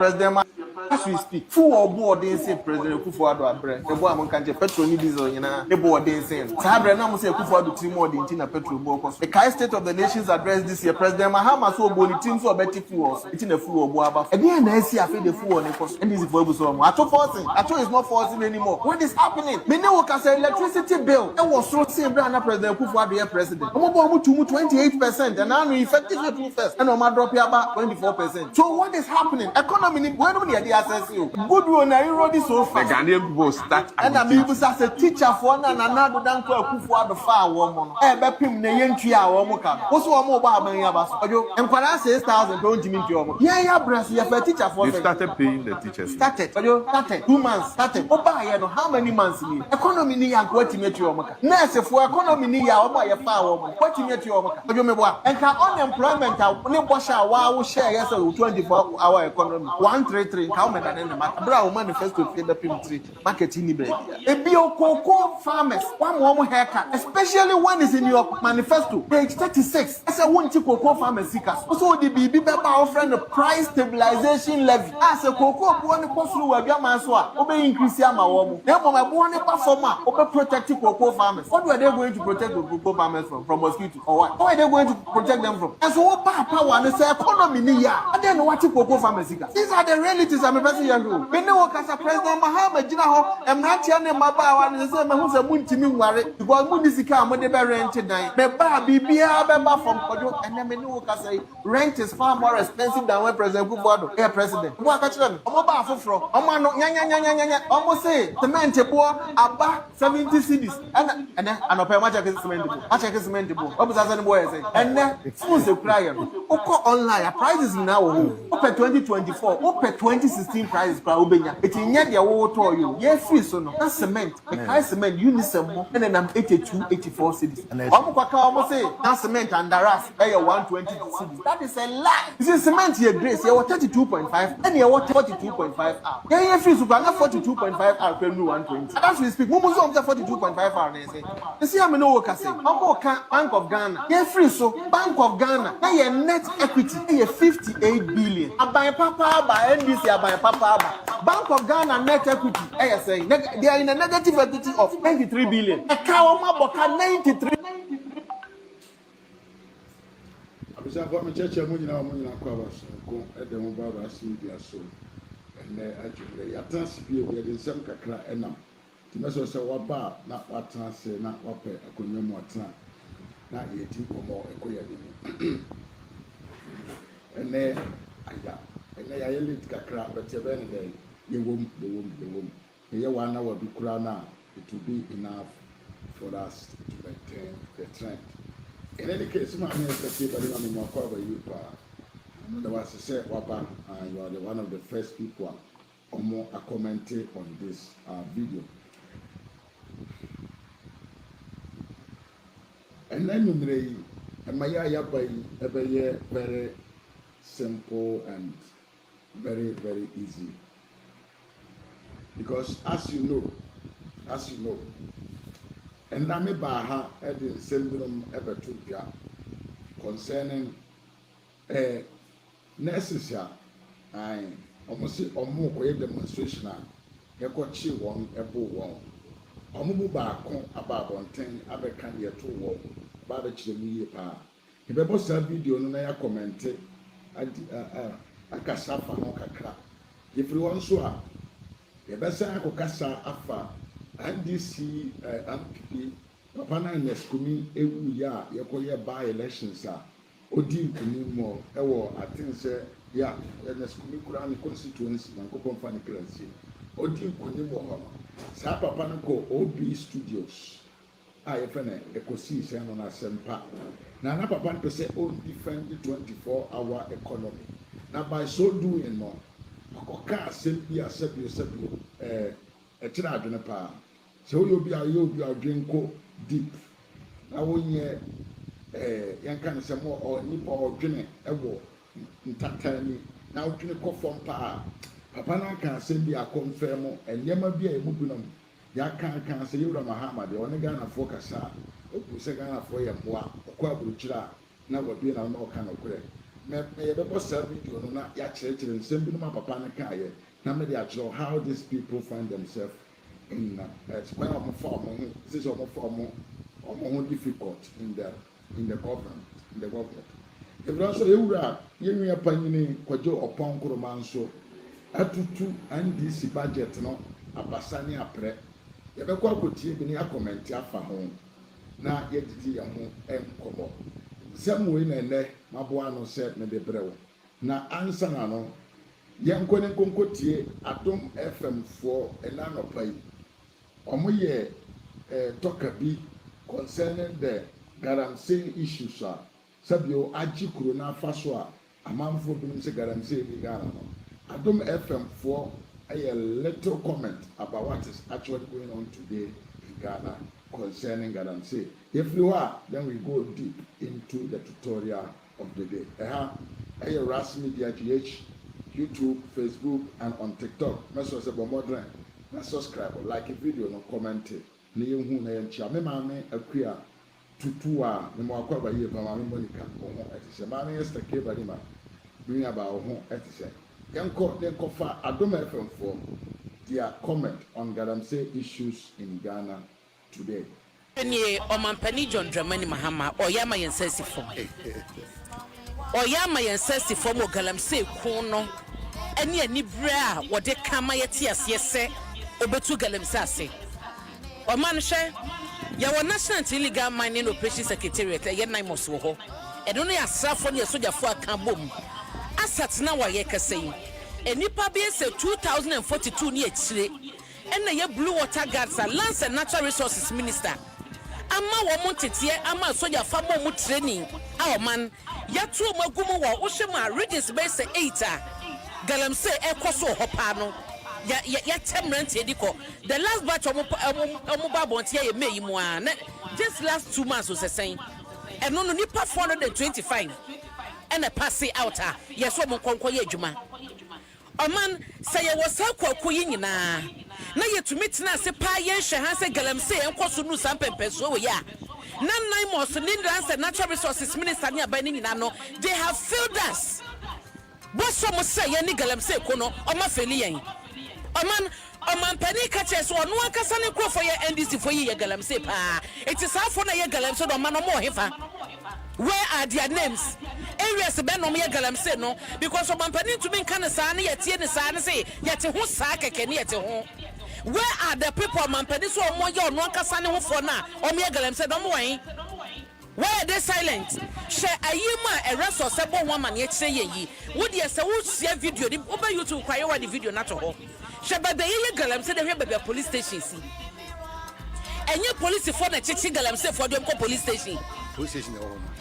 President, as we speak, full of board in say President Kufuor abre. The boy am kan je petrol ni diesel nyina. The board in say. Sabre na mo say Kufuor three more din na petrol bo cost. The Kai State of the Nations address this year. President Mahama so boni team so beti fuel. It na fuel bo aba. E dey na see afi the fuel on cost. And this is for so mo. Ato forcing. Ato is not forcing anymore. What is happening? Me no work as electricity bill. E was so say na President Kufuor be president. Omo bo mu 28% and now effective April 1st. And Oma drop here about 24%. So what is happening? Economy when do they access you? Good one I road this so fast. The Ghanaian people start and I mean as a teacher for na do dan ko Kufuor the far woman. E be pim na yentua wo mo ka. Wo so wo ba ban ya ba so. Ojo enkwara 6,000 don't mean to wo. Yeah breast you for teacher for. You started paying the teachers. Started. Ojo started 2 months started. Oba here no how many months ni? Economy ni yank what me to wo ka. Nurse for economy ni ya wo ya fa wo mo. What me to wo ka. Ojo me boa. Enka unemployment ne bosha wa wo share yes 24-hour economy 133 how many than the market bra wo manifesto pay the pim3 marketing ni bread ebi cocoa farmers one more haircut especially when it's in your manifesto page 36 I say won ti cocoa farmers seekers so the bibi be ba friend the price stabilization levy as a cocoa bo ne kosuru wa bia man so a obe increase ama wo mo na mo bo ne perform a obe protect cocoa farmers what were they going to protect the cocoa farmers from mosquito or what how are they going to protect them from and so what power and say economy ni ya I don't know what cocoa farmers seekers these are the realities I'm person here do me no work as a president Mahama gina ho emrantia ne mabawa ne say me hu say muntimi nware because munisika mo de be rent dan me ba bibia be ba from kojo and me no work as a rent is far more expensive than when President Kufuor is president mo aka kire me omo ba afoforo omo ano nya omo say cement bo aba 70 cedis and anope ma check cement bo obo say no boy say and full se cry no oko online prices now open 2024 open 2016 prices kwa obenya etinya de wo to you ye free so no na cement the kai cement unisem mo na nam 84 cedis omo kwa ka omo say na cement and ras e 120 cedis that is a lie this is cement here grace ye 32.5 and ye 42.5 hour ye free so na 42.5 hour per 120 as we speak mo so 42.5 hour na say you see am no work say omo ka Bank of Ghana ye free so Bank of Ghana na ye net equity ye 58 billion aban papa ba NDC aban papa ba Bank of Ghana net equity say they are in a negative equity of 93 billion e ka o ma boka 93 abisa kwa mcheche mu nyina kwa baso ko edem baba asidia so ene ajure ya transipie we de nsem kakra enam timeso se waba na watrase na wape akonwa mu atna na yeti komo ekoya ni ene aya ene ya yelit kakra betebe ne yewom ye wana wa bikura na it will be enough for us to maintain the trend. In any case, my name is Steve. I'm in Makwa you. The was say Wapa, you are the one of the first people who commented on this video. And then you may very simple and very, very easy. Because as you know, and Nami Baha at the syndrome ever took concerning necessary, I almost say or more demonstration. You could see one apple wall. Omu back about 110 Abekan year 2 wall, Babach the Mia Pa. If I post a video, no, I commented at Akasafa no Kakra. If you want so. Yebesa akokasa afa NDC MPP papa na neskumi ewu ya yekoye by elections a odi nkuni mo ewo atinse ya neskumi kura ni constituency na kopon fa ni currency odi nkuni mo ho sa papa no ko OB studios a yefene ekosi se no na sempa na papa no pese on defend the 24-hour economy na by so doing no akoka asɛm asɛbio ɛkyerɛ adwene paa sɛ woyɛ obi a adwenko deep na wonyɛ yɛnka ne sɛ mo nipa ɔdwene ɛwɔ ntatani na wodwene kɔ fam paa papa no aka asɛm bi akɔmfɛ mo ɛnneɛma bi a ɛmu binom yɛaka sɛ yɛwura Mahama deɛ ɔne Ghanafoɔ kasa ɔbu sɛ Ghanafoɔ yɛ mmoa ɔkɔ aburukyerɛ a na wabie na ɔka nokorɛ me post video no na ya kyerɛkyerɛ nsɛm bi no ma papa no kaayɛ na me de akyerɛ how these people find themselves in when I'm form this is almost difficult in the government if also ewura yenua panyini kwajo opon koroma nso atutu NDC budget no abasa ne apre yɛbɛkɔ akotie bi ne akɔmɛnti afa ho na yɛdidi yɛn ho nkɔmɔ sɛm wei na ɛnɛ maboa no sɛ me de brɛw na ansa na no yɛnkɔ ne nkonkotie Adom FM foɔ ɛna nɔpa yi ɔmo yɛ tɔka bi concerning the galamsey issues a sɛbio agye kuro na afa so a amanfoɔ bi sɛ galamsey bi Ghana no Adom FM foɔ a little comment about what is actually going on today in Ghana concerning galamsey. If you are, then we go deep into the tutorial of the day. A Ras Media GH, YouTube, Facebook, and on TikTok. Message about modern. Subscribe, like a video, no comment. Ne who na yanchi. Me mame akuya tutua. Me mo akwa ba ye ba mame Monica. Oho etise. Mame Esther K ba ni ma. Bring about oho etise. Yanko fa Adom FM for their comment on galamsey issues in Ghana today. Any Omampani John Dramani Mahama or Yama and Sessi form. Or Yama and Sessi form or galamsey kono. Any bra what they come my tears, yes, say, Obetu galamsase. Or Manshe, Yawa National Illegal Mining Operation Secretariat, a Yanai Mosoho, and only a Safon Yasoja for a kaboom. Asat na wa yeka say e nipa be say 2042 near Chile and na ye blue water guards and lands and natural resources minister ama wo montetie ama soja fa mo training our man ya tu magumo wa ohwema regions be say 8 galamsey ekoso hopa no ya temrant ediko the last batch omo babontie ye meyi mu a just last 2 months was saying and no nipa 425 and a passing out yes wo monkonko ye adwuma oman say ye was akwaku yi nyina na ye tumi tena se pa ye hwe han se galamsey enkoso nu sampempeso we ya na nine months ni lands and natural resources minister ni aban nyina no they have failed us boso mo say ye ni galamsey ko no o ma feli yen oman pani kache so no akasa ne krofo ye NDC fo ye galamsey pa it is afo na ye galamsey do man no mo hefa. Where are their names? Areas ben no me galamsey no because omampani to me kan sa na yetie ne sa na say yete ho sa keke ne yete ho. Where are the people omampani so omo ye ono akasa ne ho fo na omo ye galamsey no mo wan? Why are they silent? She ayima a resource bo ho ma ne kire ye yi. Wo de se wo share video di oba YouTube kwaye wa di video na to ho. She baba ye galamsey de hwe baba police station si. Enye police for na chichi galamsey for dem ko police station. Police station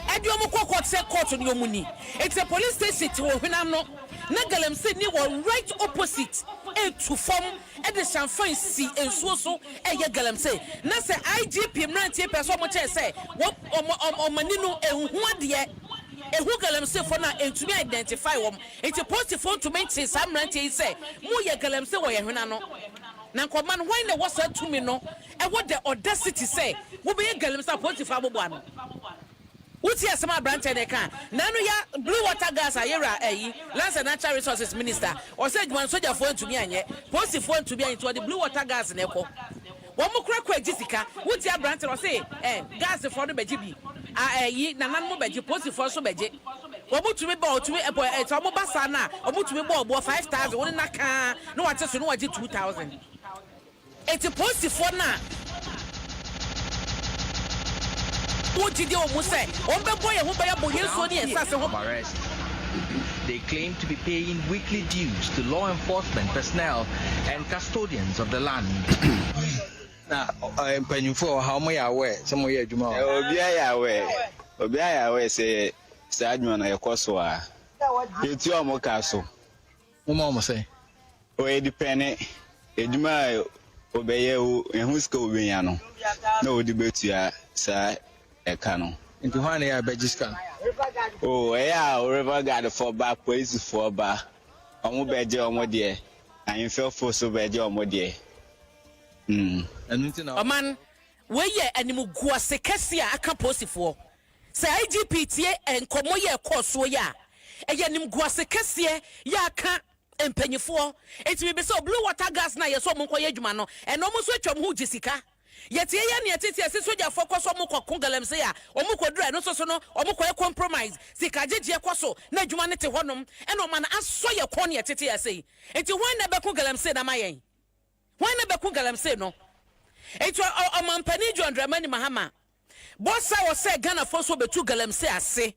Ediomo court say court on your money. It's a police station to Winano. Nagalamsey ni were right opposite. To form at the Sanfran Sea and so a galamsey. Nasa IGP Mranti person much say what Manino and what yet. A who galamsey for now and to be identify them. It's a positive phone to make some Ranti say, Moya galamsey or Yanano. Now, command, why the was that to me no? And what the audacity say? Will be a galamsey positive one. What's your summer branch and a can? Nano ya blue water gas, a year, lands and natural resources minister, or said one soldier phone to me and yet, positive phone to be into the blue water gas and echo. One more crack, Jessica, what's your branch or say, gas for the baby? Ye, Nanan Mobaji, positive for so baby. What to be bought to a boy at Omobasana, or to be bought 5,000, one in a car, no, I just know I did 2,000. It's a positive for now. What did you say? On the boy who buy a boy, arrest. They claim to be paying weekly dues to law enforcement personnel and custodians of the land. Now, I'm paying for how many aware, some way, Juma. Obia we say Sadman a Koswa. It's your Mocaso. Mama say, O depend Eduma obey and who's go Viano. No debate ya, sir, a canon. into honey, I bet just can. Oh, yeah, river got for back ways for bar. I'm a bad job, my dear. I am feel for so bad job, my dear. And a man, where ye animal guasecasia, I can post it for. Say IGPTA and Comoya course, so ya. ɛyɛ nim guase kɛseɛ yɛ aka mpanyinfoɔ eti mi bɛ sɛ blue water gas na yɛ so ɔmo nkɔ yɛ adwuma no ɛna ɔmo nso atwa ɔmo ho gye sika yɛte yɛ ne yɛtete ɛsi sogyafoɔ kɔ so ɔmo kɔ ko galamsey a ɔmo kɔ dura ɛno soso no ɔmo kɔ yɛ compromise sika gyegyeɛ kɔ so na adwuma ne te hɔnom ɛna ɔma no asɔ yɛ kɔn ne yɛtete ɛsɛ yi eti wɔn na bɛko galamsey na ma yɛn wɔn na bɛko galamsey no eti ɔmampanin John Dramani Mahama bɔsa wɔ sɛ Ghana fo so bɛtu galamsey ase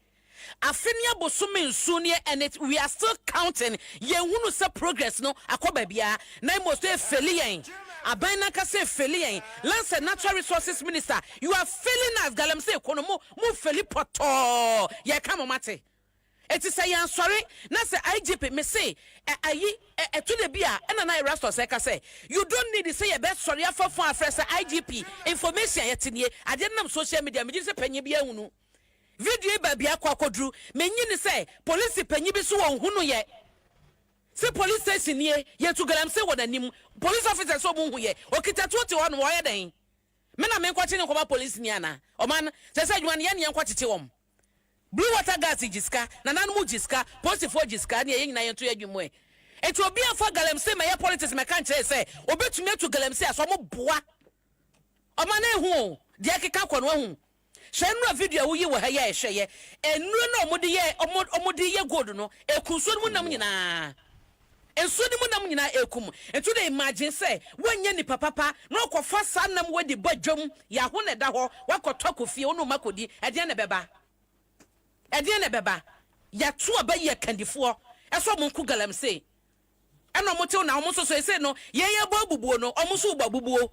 afenia bosome nsunie and we are still counting yenhunu se progress no akoba bia na most failing abana ka say failing lands and natural resources minister you are failing as galamsey ekonomo mu feli poto ye kama mate eti say yan sorry na say IGP me say ayi to the bia and na rasto say ka say you don't need to say your best sorry for afresh IGP information yetinye ade nam social media me say panye bia hunu video baby akwakodru menyi ni say police panyi bi so won hunu ye say police station nie ye to galamsey wodanim police officer so mo hu ye okita 21 wo ye den me na me nkwache ne koba police ni ana o man say adwuma ne ye ne nkwache wom blue water gas jiska na nanu mu jiska post for jiska ne ye nyina ye to adwuma e eti obi afa galamsey me ye politics me kan kire say obetumi to galamsey aso mo boa o man ehu de akeka kɔ no hu Shenra video wo yi wo ha ye hweye enuro na omode ye gold no ekunso mu nam nyina enso ni mu nam nyina ekum entu dey imagine say wonye ni papa na okofa sanam wadi badwam ya ho ne da ho wakotɔ kofie onu makodi ede ne beba ya to aba ye kandifo eso mo nku galamsey eno mo tew na mo so say no ye bo abubuo no omo so bo abubuo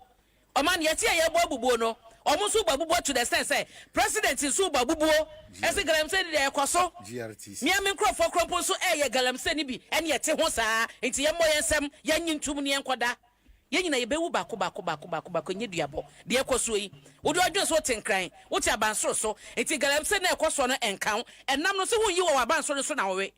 oman ye tie ye bo abubuo no omusu babubo to the sense president su babubo ese galamsey de ekoso GRTC mi am nkrofo kropon so ye galamsey ni bi ene ye te ho saa enti ye moye nsem ye nyintum ne enkoda ye nyina ye bewu bako nye duabo de ekoso yi wo do adwo so tenkran wo ti abansoro so enti galamsey na ekoso no enkan enam no se hu yi wo abansoro so na wowe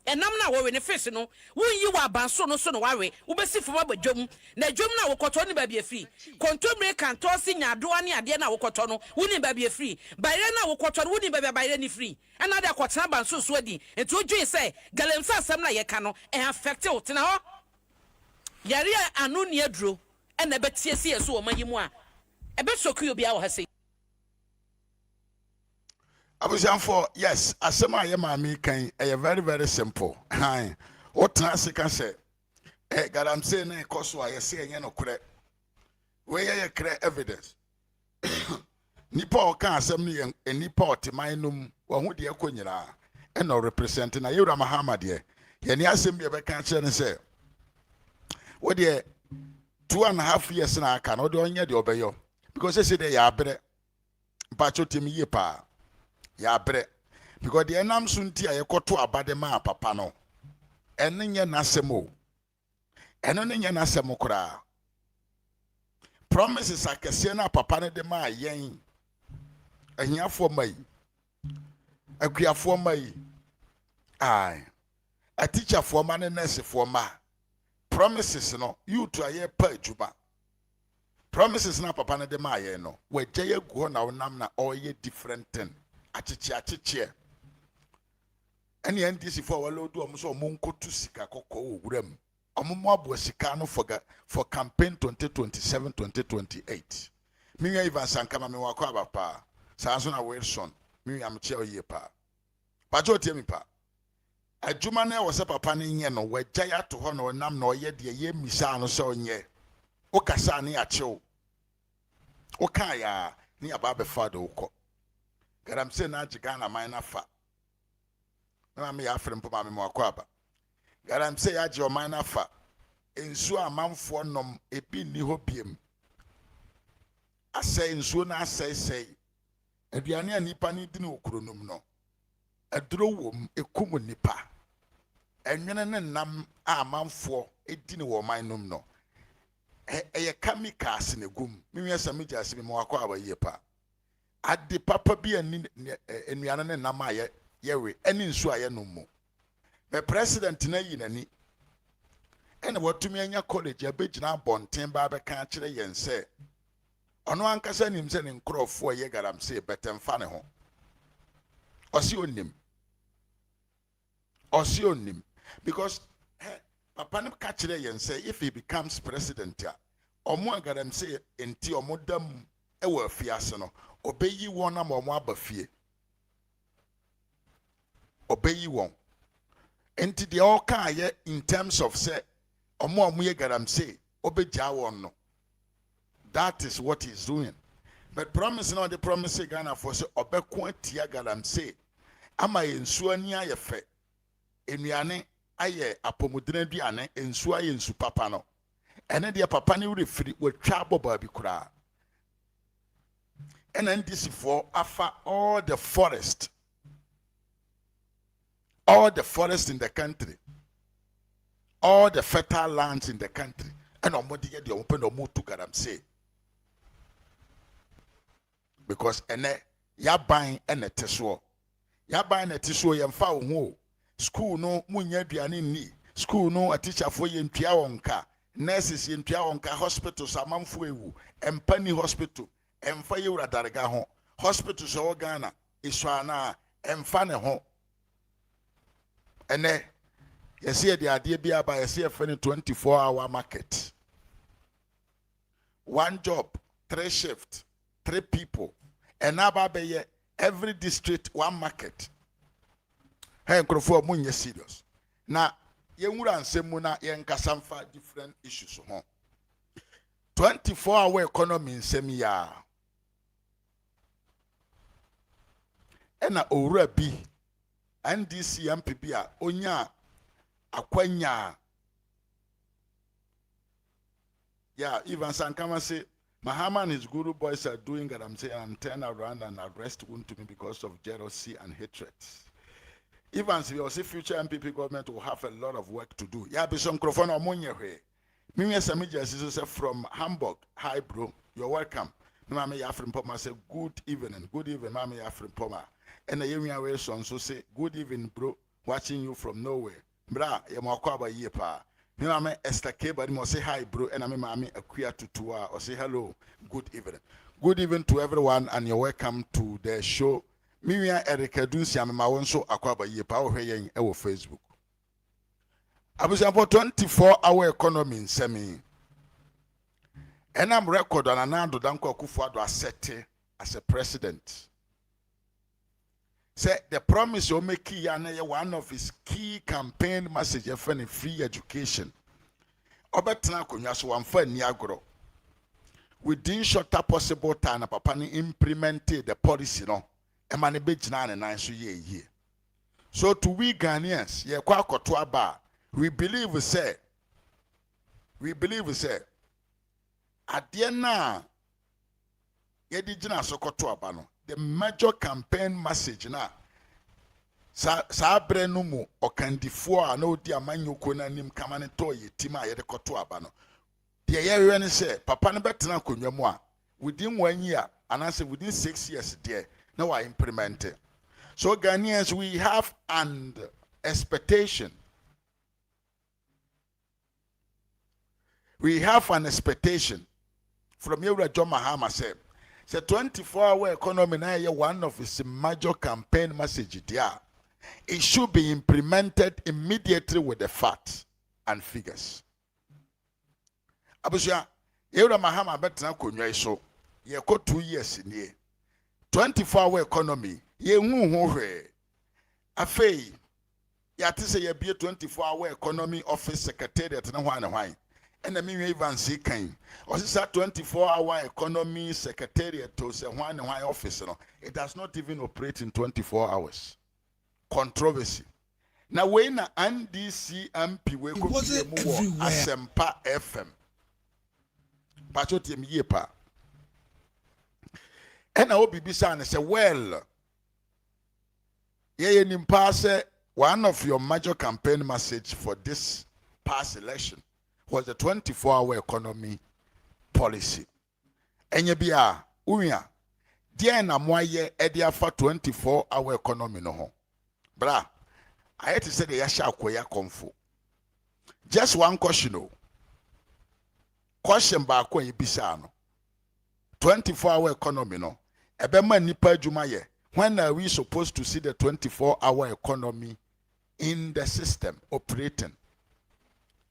enam na wowe ne face no wunyi wa abanso no so no wawe ubesi fuma badwom na dwom na wokoto ni ba bia free kontomre kanto si nyado ane ade na wokoto no wuni ba bia free bayre na wokoto no wuni ba bia bayre ni free ana de akotena abanso so adi enti odwen say galamsey asem na ye ka no e affect o tena ho yare anu ne aduro e na betie se yeso o mayimu a e be soku obi a wo ha sei Abusianfo, yes, asema ye maami kan very very simple. Hi. O transi kan say galamsey na ekoso a ye se enye no kure. We ye kre evidence. Nipa o kan asem ni nipa otiman num wo hu de ekonyira e no represent na Yewura Mahama de ye ni asem bi e be kan kire ne say wo de 2.5 years na aka no de onye de obeyo because say de ya abre pacho timi ye pa ya bre because the enam sunti a yekoto abade ma papa no enye nasemo eno nenye nasemo kura promises akese na papa ne de ma yen ahiafo mai akuafo mai ai a teacher for ma ne nurse for ma promises no you to aye pa adwuma promises na papa ne de ma yen no we gye gu na wonam na all ye different thing achichi ene NDC for walodu omuso omunkotu sika kokko owuram omumo abo sika no for campaign 2027-2028 minya Ivan Sankama me wakọ abapa sanso na Wilson minya amche oye pa bajo tie mi pa adwuma na wo se papa ne nye no wagya ya to ho no nam na oye de ye misa no so nye o kasa ne achew o kan ya ni aba be fa do ukọ galamsey na Ghana man na fa na me ya frem papa me wakọ aba galamsey ya je o man na fa ensu amanfo nom ebi ni ho biem asɛ ensuo na asɛsɛe aduane a nipa ne di ne okronum no aduro wom ekum nipa enwene ne nam a amanfo edi ne wo man nom no ɛyɛ chemicals ne gum miwia samija se me wakɔ aba yie pa ade papa bi ani enuane ne nam a yewe ani nsuo a ye no mu the president na yi nani ene watumi anya college abegina bonten ba be kan kire yen se ono ankasa nim se ne nkrofo ye galamsey betemfa ne ho osi onim Osionim. Because Papa no catch yen say if he becomes president, omo agadam say enti omo dam ewo afiase no obeyi won am omo abafie. Obeyi won. Enti de all ka in terms of say omo ye gadam say obegya won no. That is what he's doing. But promise no the promise Ghana for say obeko atia gadam say ama ensu ani ayefe. Enuane aye apomudene duane ensu aye ensu papa no. Ene de papa ne refiri watwa boba bi kura. NNDC for afa all the forest in the country, all the fertile lands in the country, and omodi ye de open omo to gadam say. Because ene ya ban ene teso. Ya ban ene teso ye mfa wo ho. School no munya aduane ni. School no a teacher for ye ntua wonka. Nurses ye ntua wonka, hospitals amamfo ewu. Empani hospital emfa ye wura darega ho. Hospitals o Ghana iswana emfa ne ho. Ene yesi de ade bia ba yesi e 24-hour market. One job, 3 shifts, 3 people. And now every district one market. Hey, Crofo munye serious. Now, ye wura nsemu na ye nkasamfa different issues ho. 24-hour economy nsemi ya. Ena owura bi NDC MPB a onya akwanya. Yeah, even Sankama say Mahama and his guru boys are doing what I'm saying and turn around and arrest to me because of jealousy and hatred. Even if you see future MPP government will have a lot of work to do. Yeah, be some microphone or money here. Mimi Samija say from Hamburg. Hi bro, you're welcome. Mama Yafrin Poma say good evening. Good evening, Mama Yafrin Poma. And the Yemi Away son so say good evening, bro. Watching you from nowhere. Bra, you makwaba yepa. Me mama Esther K, but must say hi, bro, and I'm mommy Akuya Tutua or say hello, good evening. Good evening to everyone, and you're welcome to the show. Mimia Erika Dusi, I'm my own show Aquaba Ye Power here on Facebook. I was about 24-hour economy in semi, and I'm record on Anando Danko Kufuado as a president. Say the promise you make one of his key campaign message for free education. Obetna kunya so amfa ni agro. Within shorter possible time papa ni implemented the policy no. E ma ne begina ne nan so ye. So to we Ghanaians, ye kwa akoto aba, we believe say ade na ye di gina so koto aba no. The major campaign message na sabre no mu okandifo a na odi amanyoko na nim kamane to ye tima ye de koto aba no de ye we ne say papa no betena konwa mu a within 1 year and I say within 6 years there now I implement it. So Ghanaians, we have an expectation. We have an expectation from your John Mahama said. The 24-hour economy now one of its major campaign message there. It should be implemented immediately with the facts and figures. Abusia, Yura Mahama betina kunyo so. Ye ko 2 years in here. 24-hour economy. Ye hu hwe. Afei, ya tise ye be 24-hour economy office secretariat na hwan na hwan. And the mean even see kind. Or is that 24-hour economy secretariat to say one office? No, it does not even operate in 24 hours. Controversy. Now when NDC MP we go be Asempa FM. Pachotim yepa. And I will be and say, well, ye nimpa one of your major campaign message for this past election was the 24-hour economy policy. Enye bia unya dia na moaye edia fa 24-hour economy no ho. Bra, I had to say the yasha akoya komfo. Just one question o. Question ba ko yibisa no. 24-hour economy no. Ebe ma nipa adwuma ye. When are we supposed to see the 24-hour economy in the system operating.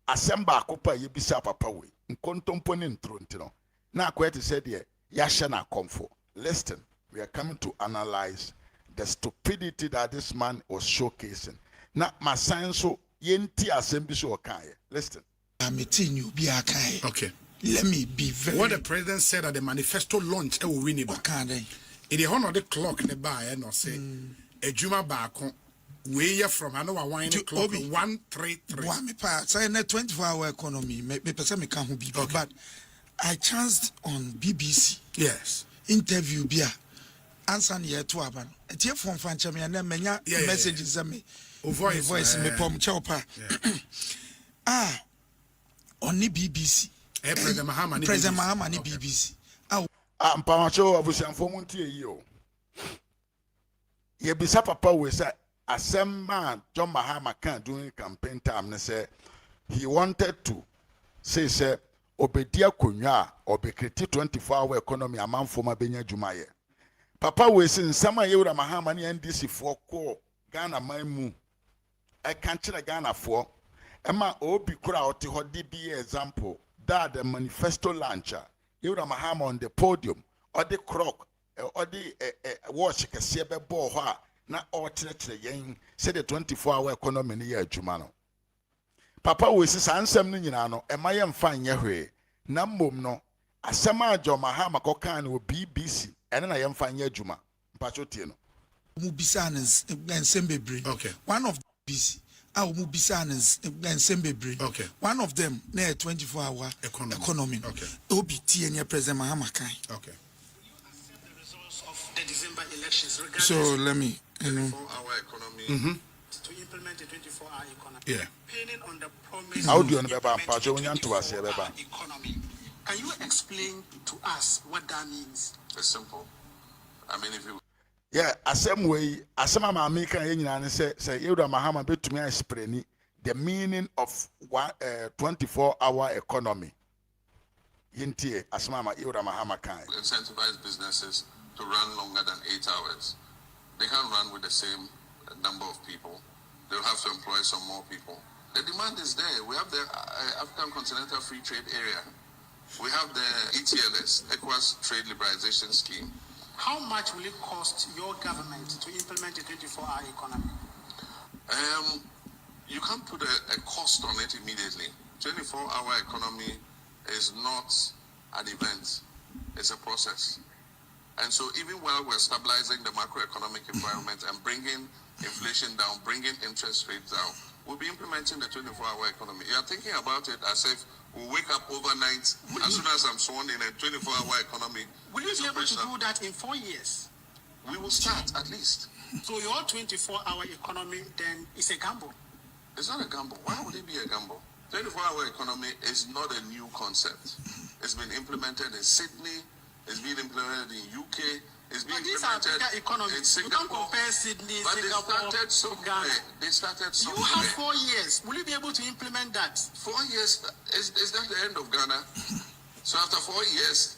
Asemba akopa yebisa papa we. Nkontompo ne ntro. Na akwete said ye yasha na comfort. Listen, we are coming to analyze the stupidity that this man was showcasing. Na my science so yenti assembly so okaye. Listen. Okay. Let me be very. What the president said at the manifesto launch, will win it. In the honor of the clock, the bar, and say, a Juma Barcon, way from another wine clock, 133. One part, say, 24-hour economy, maybe me can't be, but I chanced on BBC. Yes. Interview, Bia, answer near to Aban. A tear from Fanchami and then many messages. Me voice me pom chopa. Only BBC. President Mahama ni BBC. Mpamacho abusiamfo muntie yi o. Ye bisa papa we say asema John Mahama can during campaign time ne say he wanted to say obedi akonwa obekreti 24-hour economy amanfo ma benya dwumaye. Papa we say nsama ye wura Mahama ne NDC fo ko Ghana man mu. I can kire Ghana fo. Ema obi kura oti hodi bi example that the manifesto launcher you Mahama on the podium or the croc or the watch kese be ball ha na alternative yen say the 24-hour economy ni ya jumano. Papa we say ansem no nyina no ema ye mfa nye hwe na mmom no asema John Mahama ko kan wo BBC ene na ye mfa nye juma mpacho tie no mu bisa nsem bebre. Okay. One of BBC mu bisa nsem bebre. Okay. One of them na 24-hour economy. Okay. OBT and President Mahama kan. Okay. The December elections so let me 24-hour economy to implement a 24-hour economy. Yeah. Depending on the promise. How do you know economy? Can you explain to us what that means? It's simple. I mean, if you yeah, asema ma America ye nyina ne say Yewura Mahama betumi explain the meaning of 24-hour economy. Yintie asema ma Yewura Mahama kan. Incentivize businesses to run longer than 8 hours. They can't run with the same number of people. They'll have to employ some more people. The demand is there. We have the African Continental Free Trade Area. We have the ETLS, ECOWAS Trade Liberalization Scheme. How much will it cost your government to implement a 24-hour economy? You can't put a cost on it immediately. 24-hour economy is not an event. It's a process. And so even while we're stabilizing the macroeconomic environment and bringing inflation down, bringing interest rates down, we'll be implementing the 24-hour economy. You're thinking about it as if we'll wake up overnight as soon as I'm sworn in a 24-hour economy. Will you be able to do that in 4 years? We will start at least. So your 24-hour economy then is a gamble? It's not a gamble. Why would it be a gamble? 24-hour economy is not a new concept. It's been implemented in Sydney. It's been implemented in UK. It's been implemented in Singapore. You can't compare Sydney, but Singapore, they started somewhere. You have 4 years. Will you be able to implement that? 4 years? Is that the end of Ghana? So after 4 years,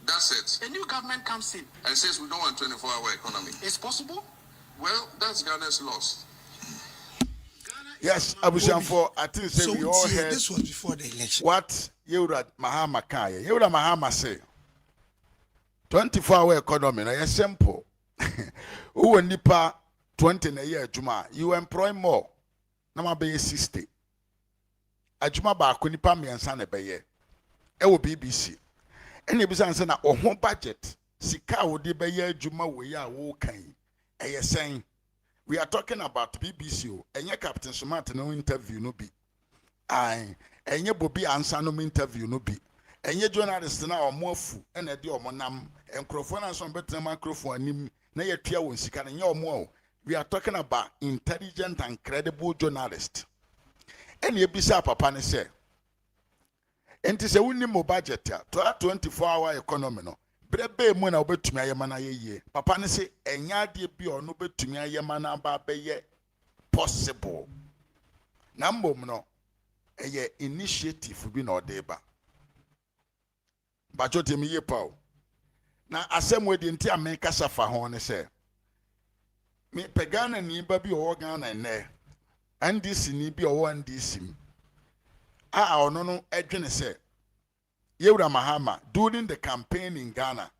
that's it. A new government comes in and says we don't want 24-hour economy. It's possible? Well, that's Ghana's loss. Yes, Abusiamfo, I think so we all heard this was before the election. What Yewura Mahama kaya. Yewura Mahama say 24-hour economy na yes simple. Who nipa 20 na year juma, you employ more. Na ma be 60. Ajuma ba ko nipa miensa na be ye. E wo BBC. Ene bisa nse na ohun budget sika wo de be ye juma we ya wo kan. E ye sen. We are talking about BBC. Enye Captain Smart no interview no bi. Ai, enye Bobby Ansa no interview no bi. Enye journalist na omoafu ena de omonam enkrofo na so betre microphone anim na yetua won sika na nye omo. We are talking about intelligent and credible journalist. Ene ebisa papa ne say enti se wonni mo budget ya 24-hour economy no brebe mu na obetumi ayema na yeye papa ne se enya de bi ono betumi ayema na ba beye possible na mbom no eye initiative bi na odeba ba chote mi ye paw na asem we de nti America safa ho ne se me pegana ni ba bi o Ghana ne NDC ni bi owo NDC ono no edwene say Yewura Mahama during the campaign in Ghana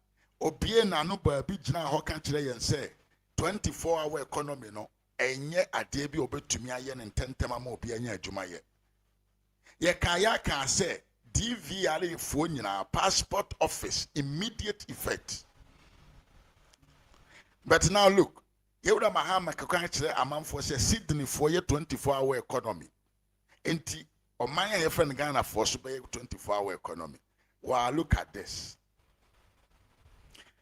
obie na no ba bi gina ho ka kire yen say 24-hour economy no enye ade bi obetumi aye ne ntentema ma obi anya adwuma ye ka say DVR for nyina passport office immediate effect. But now look, Yewura Mahama ka kire amanfo say Sydney for ye 24-hour economy enti Omanya your friend Ghana for super 24-hour economy. Wow, look at this.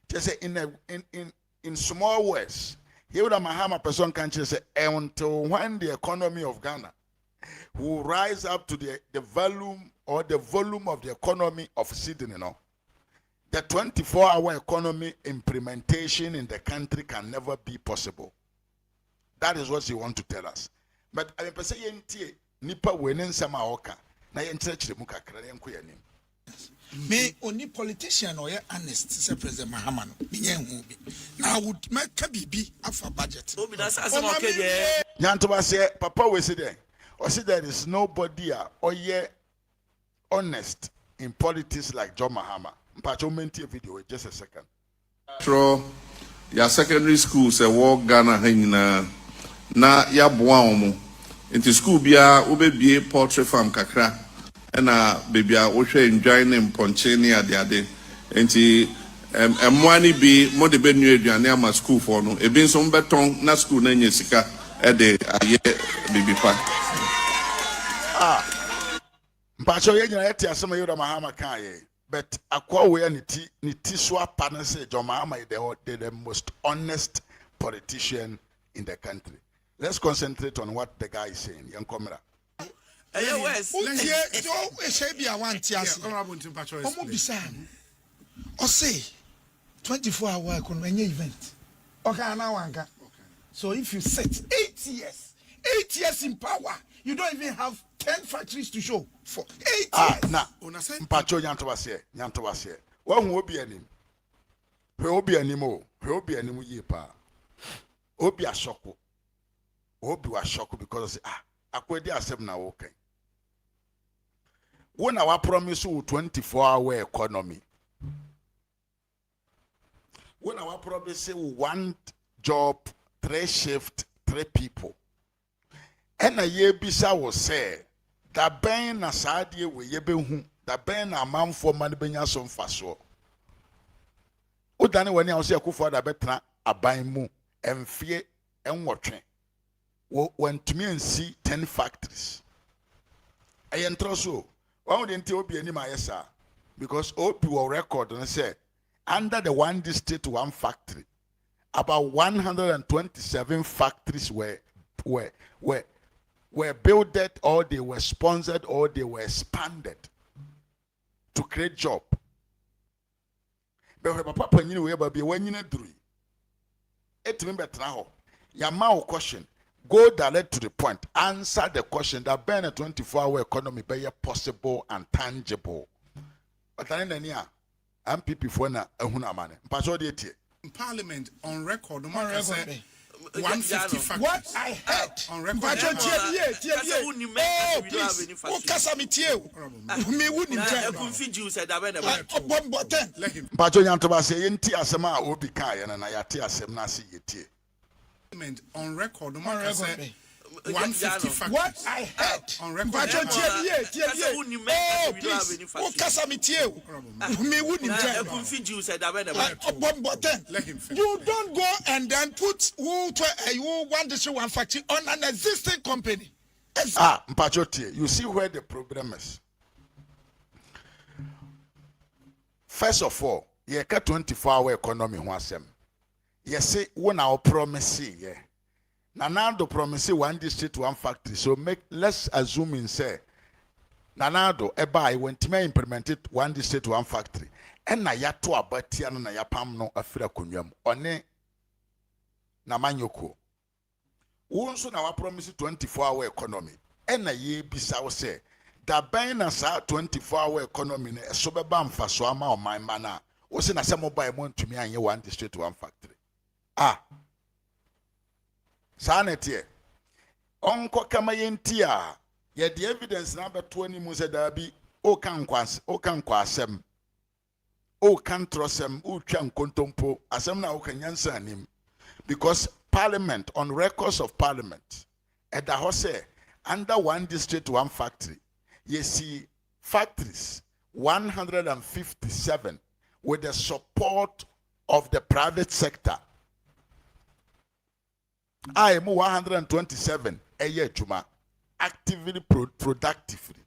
Just say in small words, here would a Mahama person can say until when the economy of Ghana will rise up to the volume or the volume of the economy of Sydney, you know, the 24-hour economy implementation in the country can never be possible. That is what he want to tell us. But I mean, say nipa wenen sama oka na ye nkyerɛkyerɛ mu kakra ye nko yanim me only politician or honest say President Mahama no menye hu bi na would make bibi afa budget obi na say okay there nyantoba say papa we say there or say there is nobody or ye honest in politics like John Mahama. Mpacho menti video just a second. Tro ya secondary school say wo Ghana ha nyina na ya boa omo into school bia obebie poultry farm kakra na baby a wo hwe ndwan ne mponche ne ade enti emwani bi mo de benu aduane ama school for no ebi nso mbeton na school na nya sika e de aye baby pa mpacho ye nyina yeti asema Yewura Mahama kan ye but akwa we ni ti so apa na say John Mahama is the most honest politician in the country. Let's concentrate on what the guy is saying. Young Comrade. Yes. Or say 24-hour economy event. Okay, now so if you set 8 years in power, you don't even have 10 factories to show for 8 years. Nah. Mpacho nyanto wase. Wa hu obi anim. He obi anim ye pa. Obi asoko. Obi was shocked because akwedi asem na woken. When our promise you 24-hour economy. When our promise you 1 job, 3 shift, 3 people. And a year bisa was say that ben na sadie we yebehu that ben na man for money benya some faso. Udani when you say akufo da betra aban mu emfie enwotwe. When to me and see 10 factories. I enter so. Why wouldn't you be any myesa? Because OP will record and say under the 1 district 1 factory, about 127 factories were built or they were sponsored or they were expanded to create job. But papa you know about be when you know do it remember now. Yamao question. Go direct to the point. Answer the question that being a 24-hour economy be possible and tangible. But then MPP for na ehuna mane. Mpacho de tie. In Parliament on record, no man say 150 factors. What I heard on record. Mpacho tie. Oh, please. O kasa mi tie. Me wouldn't tell. Mpacho nyanto ba say yenti asema obi kan ye na yate asem na se yetie. On record, no man say 150 factors. What I heard on record. Mpacho tie. Oh, please. O kasa mi tie. Me wouldn't tell. You don't go and then put who 1 district 1 factory on an existing company. Mpacho tie. You see where the problem is. First of all, you can 24-hour economy ho asem. Yes, say when our promise yeah. Nanado promise 1 district 1 factory. So let's assume in say Nanado eba when to implement it 1 district 1 factory. And na yato abati ano na yapam no afira kunwam. One na manyoko. Wonso na wa promise 24-hour economy. And na ye bisa wo say da ban na sa 24-hour economy na so beba mfaso ama o man mana. Wo se na se mobile mo ntumi anye 1 district 1 factory. Sanity. onko kama yentia ye the evidence na beto ani mu se da bi o kan kwasem o kan trosem o twa nkontompo asem na o kan yansa anim because parliament on records of parliament at the house under one district one factory you see factories 157 with the support of the private sector. I am 127 a year juma actively productively.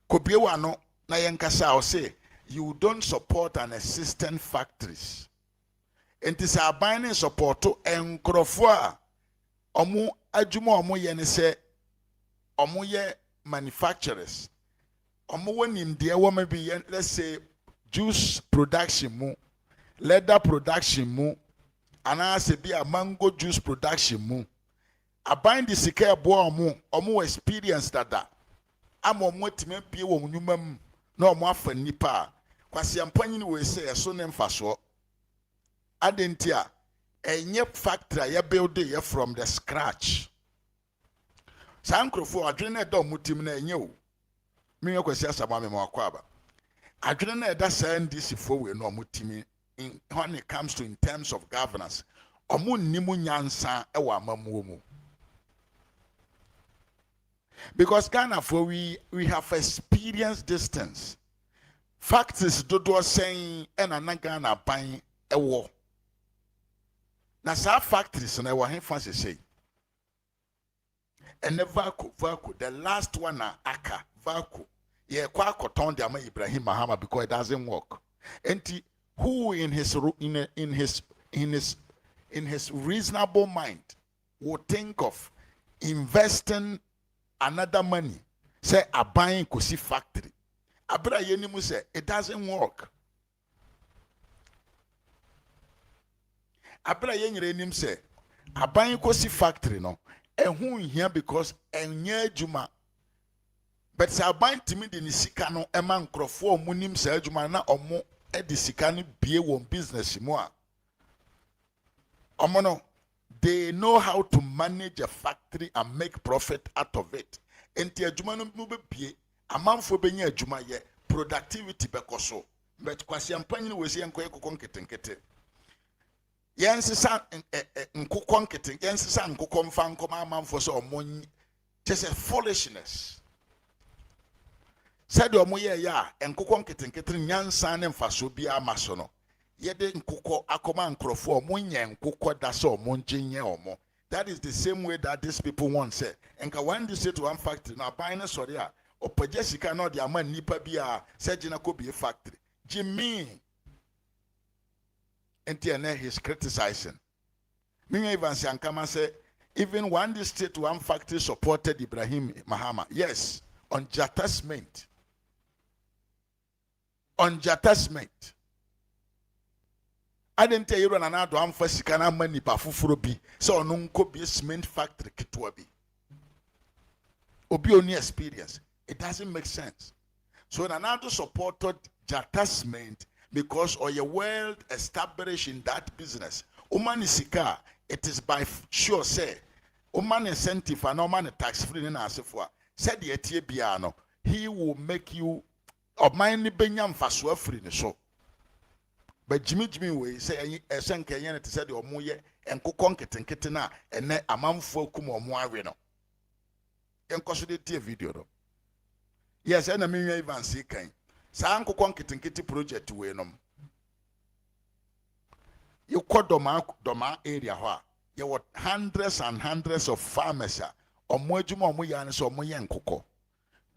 Kobiewano na yenkasa say you don't support an existing factories. And this are buying support to enkrofo omu adwuma omu ye ne se omu ye manufacturers. Omu wonim de wo maybe let's say juice production mu, leather production mu, ana se be a mango juice production mu. Aban the sika ebo omu experience dada. Ama omu time pie wo nyuma mu na omu afa nipa. Kwasi ampanyi ni we say so ne mfaso. Adentia enye factory ya build ye from the scratch. Sankrofo adwene da omutim na enye o. Me kwasi asama me makwaba. Adwene na da san this fo we no omutim when it comes to in terms of governance. Omu nimu nyansa e wa amamuo mu. Because Ghana for we have experienced distance. Factories dodo saying and Ghana buying a war. Na sa factories na wa henfa say and the vacuum the last one na aka vacuum ye kwa koton de ama Ibrahim Mahama because it doesn't work. And who in his reasonable mind would think of investing another money say a buying kosi factory abra yenimu say it doesn't work. Abra yenyere nim say aban kosi factory no ehun hia because enye adwuma but say aban timi de ni sika no e man nkrofo omunim say adwuma na omo e de sika no bie won business mu a omo no they know how to manage a factory and make profit out of it. Enti adwuma no mu be bie amanfo benya adwuma ye productivity bekoso but kwasi ampanyi we say enkoye kokon ketenkete Yensisa nkukon nkete yensisa nkukon fanko amanfo so omon just a foolishness said omoye ya nkukon nkete nyansa ne mfaso bia amaso no yede nkuko akoma nkrofo omonye nkuko da so omonjenye omo. That is the same way that these people want say enka one this to one factory na buy na sorry a opajasika no de ama nipa bia say gina ko be factory Jimmy. And he's criticizing. Me even Sankama say, even one district, one factory supported Ibrahim Mahama. Yes, on Jatasment. On Jatasment. I didn't tell you run another one for Sikana money pafufurobi. So on be cement factory kitwabi. Obi only experience. It doesn't make sense. So another supported Jatasment. Because or you're well established in that business. Oman sika, it is by sure say. Oman incentive and oman tax free in asifwa. Said the etibiano, he will make you of mine benyam faswa free so. But Jimmy way say a sanka yen said or moye and kukonket and kitena and ne a man for kumo moarino. And consider video. Yes, and a million even see kind. Sanko konkitin project we nom. You call doma area where you want hundreds and hundreds of farmers or mojuma moyan so moyan koko.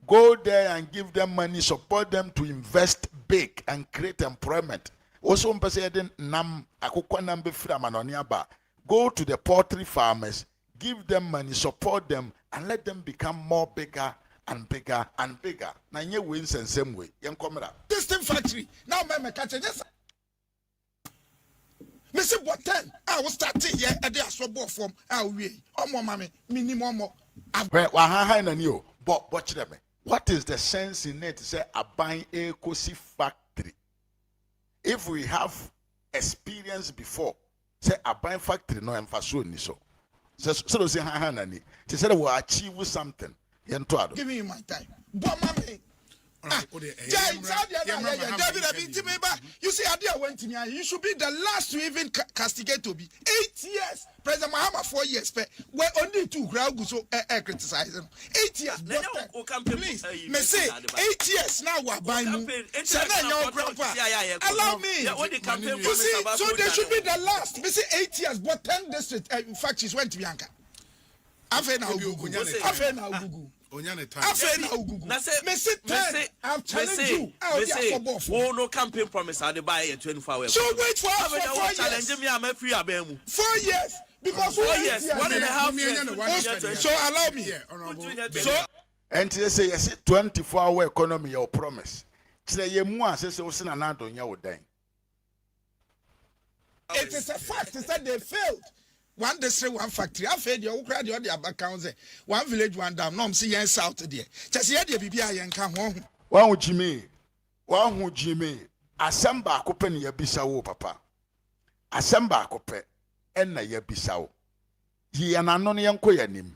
Go there and give them money, support them to invest big and create employment. Also mpese nam akoko nambe fra manoniaba. Go to the poultry farmers, give them money, support them and let them become more bigger and bigger and bigger. Na nye wins and same way. Yen komera. This thing factory. Now me catch it. Yes. Me say what 10. I was starting here at the aswabo form. We. Omo mami. Minimum. Well, wa na ni o. But watch them. What is the sense in it to say a buying a kosi factory? If we have experience before, say a buying factory no emfaso ni so. So say hanani. She said we achieve something. Give me my time. But mommy. You see, Adia went to me. You should be the last to even castigate to be 8 years. President Mahama 4 years. We're only 2 crowds so criticizing 8 years. Please, me say 8 years now. We're buying. Allow me. You see, so they should be the last. Me say 8 years, but 10 districts. In fact, she's went to Bianca. Afe na Google. I've challenged you. No campaign promise. I buy 24 hours. So wait for 4 years. 4 years. Because 4 years. 1.5 years. So allow me. So, and they say, yes, 24-hour economy, your promise. It is a fact. It's that they failed. One district, one factory. I've heard you cry the other accounts. One village, one dam. No, I'm seeing south there. Just here, the BBI and come home. One with Jimmy. Asamba kopen ye bisawo papa. Asamba kope enna ye bisawo. Ye ananon yanko yanim.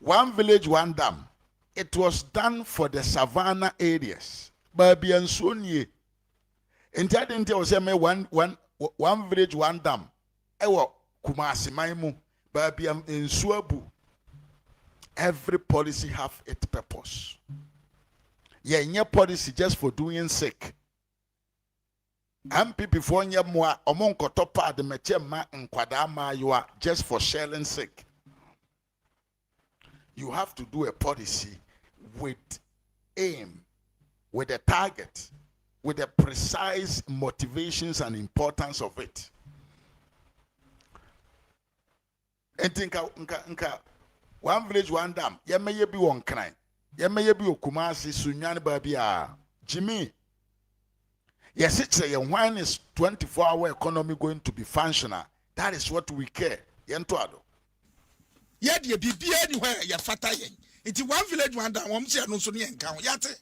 One village, one dam. It was done for the savannah areas. Baby and Sunye. Intending to say me one village, one dam. Ewo Kumasi Maimu, Baby in Suabu. Every policy have its purpose. Yeah, your policy just for doing sick. MP before your moi among kotopa the mechema and kwadama you are just for sharing sick. You have to do a policy with aim, with a target, with the precise motivations and importance of it. And think one village, one dam. Ya may be one crime. Ya may be Kumasi Sunyan Babia. Jimmy. Yes, it's a when is 24-hour economy going to be functional? That is what we care. Yentuado. Yet ye be anywhere, ya fatayen. It's one village, one dam. One say no Sunian count. Yate.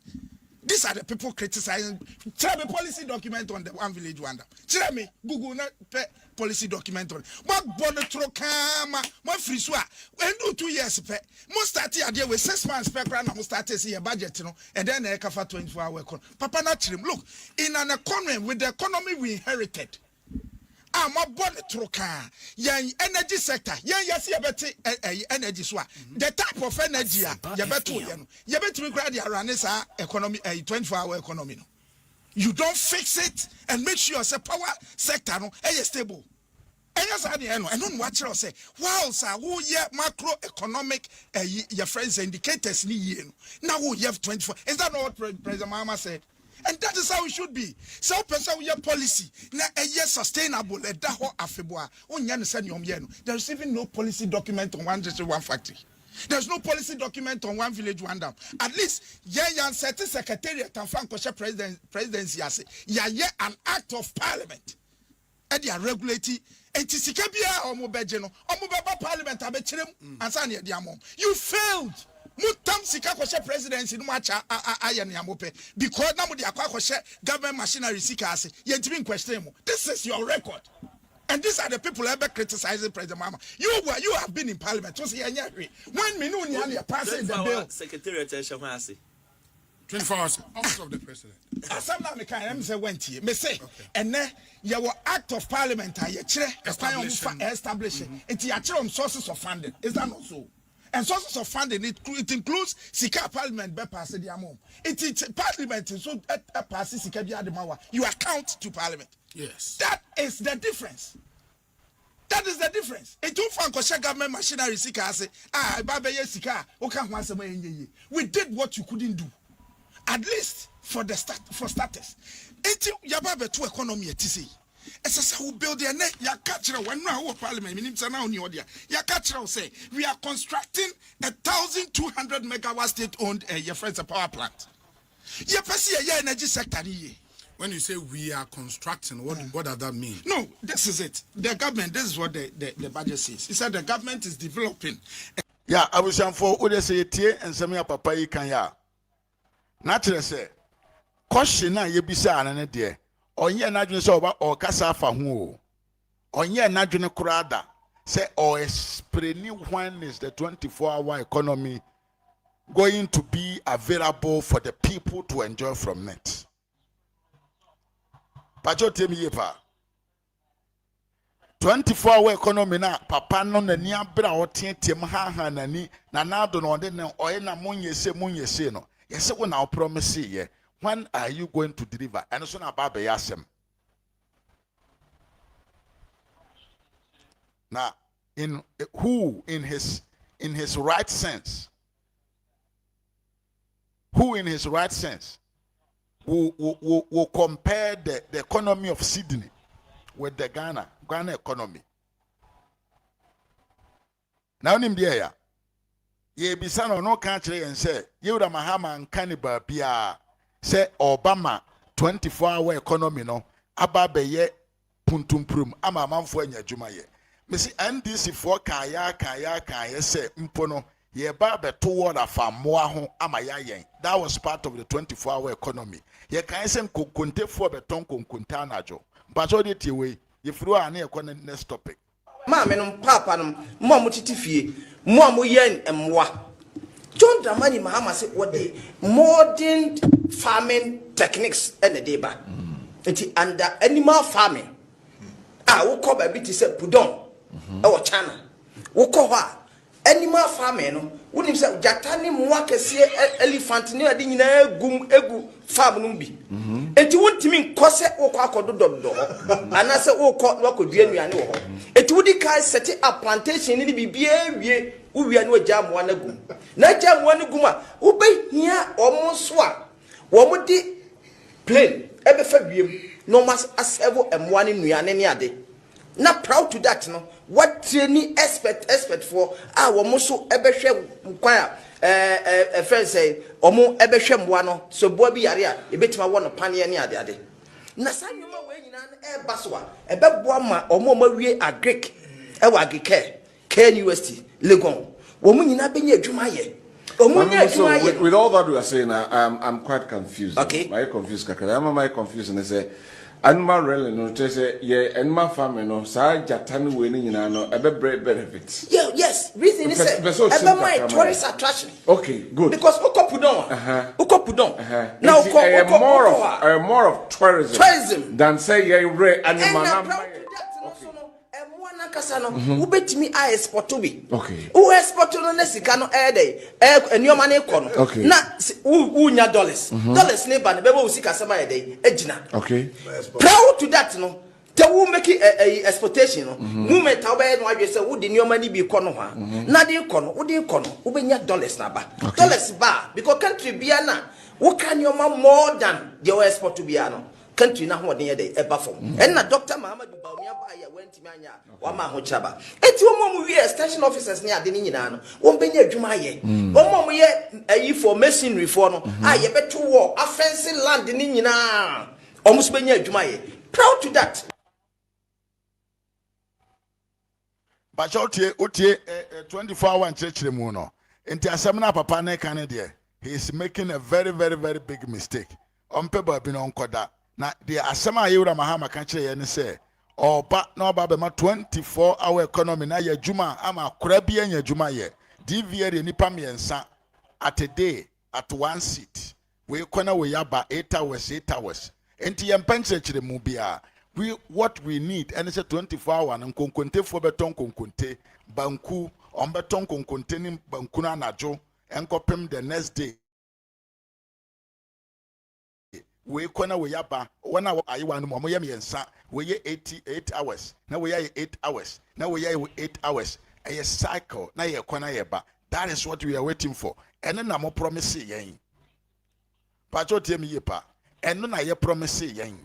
These are the people criticizing. Tell me policy document on the one village wonder. Tell me Google not policy document on. What bonnet kama? What free swa? When do 2 years pe? Most start here with 6 months per grand. Most start to see a budget, you know, and then a cover 24-hour. Papa not trim. Look, in an economy with the economy we inherited. My bonnet troka, young energy sector, yes, energy swa. The type of energy, you better grad your economy, a 24-hour economy. You don't fix it and make sure your power sector no stable. And yes, I don't watch you say, wow, sir, who macroeconomic your friends indicators now you have 24. Is that not what President Mahama said? And that is how it should be. So, person with your policy, na sustainable. There is even no policy document on one district, one factory. There's no policy document on one village, one dam. At least, certain secretariat and Franco presidency has an act of parliament. And they are regulating. And Tisikabia or Mobejeno, or Mobaba parliament, you failed. Mutam sika presidency no match aye ne amope because na mo de akwa government machinery sika ase yentimi question mo. This is your record, and these are the people ever criticizing President Mahama. You have been in parliament so say when me no nya passing the bill secretariat ase 24 hours office of the president asam na me kan say went here me say and your act of parliament aye kire establishing it ya kire sources of funding. Is that not so? And sources of funding, it includes Sika Parliament, the amount. It is Parliament, so passes Sika Biademawa. You account to Parliament. Yes. That is the difference. That is the difference. It don't find government machinery Sika say, Babaye Sika, we did what you couldn't do. At least for status. It's Yababe to economy at TC. As who build their net, ya catcher when now parliament, now ya catcher say we are constructing 1,200 megawatt state-owned your friends a power plant. Ya pesi ya energy sector. When you say we are constructing, what does that mean? No, this is it. The government, this is what the budget says. It said the government is developing. Yeah, I was for Ude say tie and some ya papa yi kan ya. Naturally say, question na ye bisa na ne Onye na dwene so oba okasa afa ho o onye na dwene kurada say or explain when is the 24-hour economy going to be available for the people to enjoy from it. Pacho tell me 24-hour economy na papa no na ni abra o tietiem ha na ni na na do no de na oye na munye se no. Yes, when I promise ye, when are you going to deliver? And so na baba yasem. Now, in his right sense, who in his right sense will compare the economy of Sydney with the Ghana economy? Now, in the area, ye be son no country and say, you the Mahama and Cannibal Bia say Obama 24-hour economy no ababe ye puntum prum ama manfo anya juma ye. Me see NDC for kaya say mpono ye ba beto word afamoa ho ama ya yen. That was part of the 24-hour economy. Ye kan say konkonte for beton konkonta anajo. But all the way if you are near next topic. Maame no papa no mo amutiti fie mo amoyen emwa John Dramani Mahama say what the modern farming techniques and the deba it under animal farming wo ko ba bi ti say pudon e wo chana wo ko ha animal farming no wonim say jata ni mo akese elephant ni ade nyina egu farm no bi enti wontimi nkose wo ko akodododo ana say wo ko wakodua nuane wo ho enti wodi kai set up plantation ni bibia wie wo wi ane ogya mo na gum na gya mo na gum a wo behia omo so a wo mo di plane ebe fa wiem no mas asevo emwa ne nuane ne ade na proud to that no what training expert for wo mo so ebe hwe kwan a friend say omo ebe hwe mwa no so bo bi yare a ebetima wo no pane ne ade na sanyoma we nyina e ba so a ebe bo ma omo mawie agric e wa agric University Legon womu nyina benya adwuma ye with all that we are saying I'm quite confused. Okay, my confused kakara am I confused and say animal really no say ye animal farming no sa jatani we ni nyina no ebe benefits. Yeah, yes, reason is say ebe my tourist attraction. Okay, good, because ukopudon now more of tourism than say ye re animal kasano ubetimi a export to be okay u export no na sika no enioma na iko no na unya dollars ne ba na beba usika sema agina okay proud to that no te wu make exportation no movement how be no adwe say wo de enioma ni bi ko no ha na de iko no wo de iko no ubenya dollars na ba dollars ba because country bia na wo kan enioma more than the export to bia no country na ho de ye de eba fom and na Dr. Muhammadu Bawumia ba ya wentimi anya wa ma ho chaba eti wo mo wi extension officers ni ade ni nyina no wo benya adwuma ye wo mo ye ayi for masonry for no ye beto wo offensive land ni nyina o mo so benya adwuma ye proud to that but otie 24-hour nchechire mu no enti asem na papa na kan de he is making a very very very big mistake ompe ba bi no nkoda na the asema ayura Mahama kan kire ye ne say oba na oba be ma 24-hour economy na ye juma ama kora bi anya juma ye DVA de nipa miensa at a day at one seat we kwana we yaba 8 hours enti ye mpanche kire mu bia what we need and it's a 24-hour na konkonte fo beton konkonte banku on beton konkonte ni banku na anajo enkopem the next day we kona we yaba wana ayiwa no mo yem yensa we ye 88 hours na we ye 8 hours na we ye 8 hours a cycle na ye kona ye ba that is what we are waiting for and na mo promise yen pacho tiem ye pa and na ye promise yen